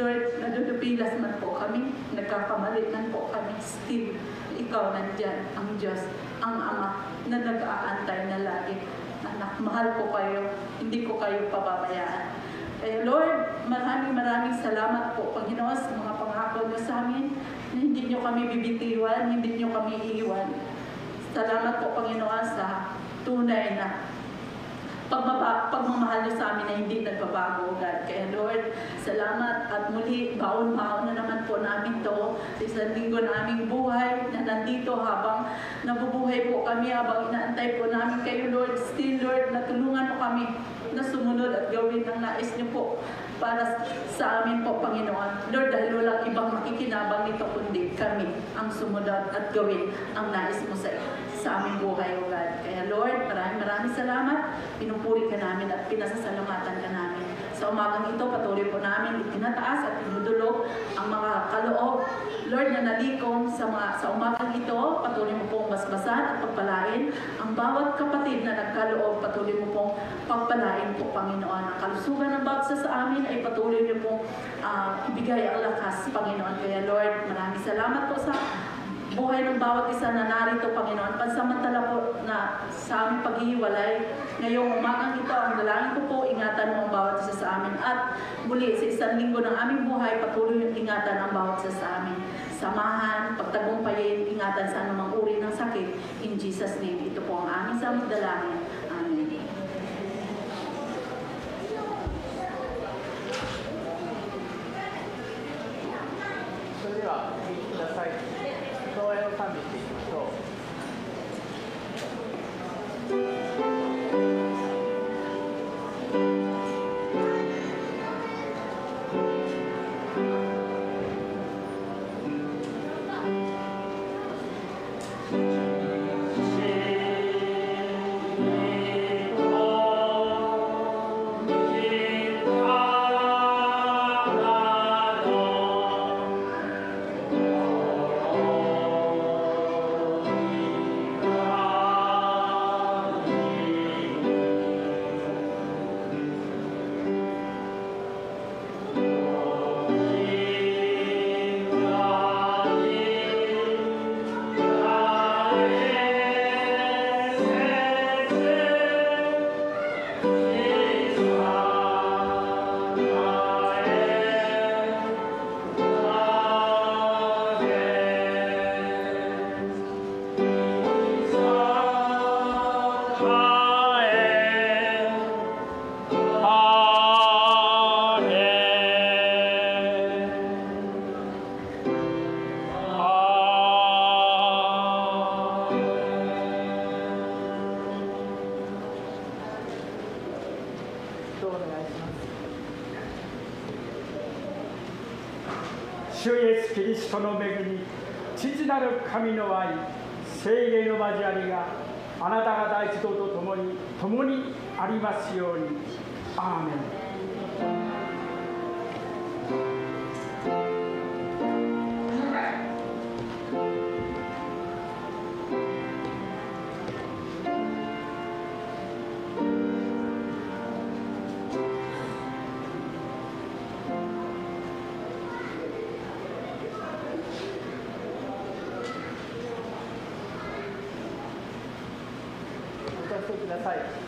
Lord, nadudupilas man po kami, nagkakamali man po kami, still, ikaw nandyan, ang Diyos, ang Ama, na nag-aantay na lagi. Anak, mahal ko kayo, hindi ko kayo pababayaan. Kaya Lord, maraming salamat po, Panginoon, sa mga pangako niyo sa amin, na hindi niyo kami bibitiwan, hindi niyo kami iiwan. Salamat po, Panginoon, sa tunay na pagmamahal niyo sa amin na hindi nagbabago, God. Kaya Lord, salamat at muli, baon-baon na naman po namin to sa isang linggo na aming buhay na nandito habang nabubuhay po kami, habang inaantay po namin kayo, Lord. Still, Lord, natulungan mo kami na sumunod at gawin ang nais niyo po para sa amin po, Panginoon. Lord, dahil walang ibang makikinabang nito kundi kami ang sumunod at gawin ang nais mo sa aming buhay, O God. Kaya Lord, maraming salamat. Pinupuri ka namin at pinasasalamatan ka namin. Sa umagang ito, patuloy po namin itinataas at tinudulog ang mga kaloob, Lord, na nalikom sa umagang ito. Patuloy mo pong basbasan at pagpalain ang bawat kapatid na nagkaloob. Patuloy mo pong pagpalain po, Panginoon. Ang kalusugan ng bawat sa amin ay patuloy niyo pong ibigay ang lakas, Panginoon. Kaya Lord, maraming salamat po sa buhay ng bawat isa na narito, Panginoon. Pansamantala po na sa aming paghihiwalay, ngayong umagang ito, ang dalangin ko po, ingatan mo ang bawat isa sa amin. At muli, sa isang linggo ng aming buhay, patuloy yung ingatan ang bawat isa sa amin. samahan, pagtagumpayin, ingatan sa anumang uri ng sakit. In Jesus' name, ito po ang aming samudalangin. Amen. それではお聴きください。教会を賛美していきましょう。主イエスキリストの恵み、父なる神の愛、聖霊の交わりがあなた方一同と共にありますように。アーメン。お聞かせください。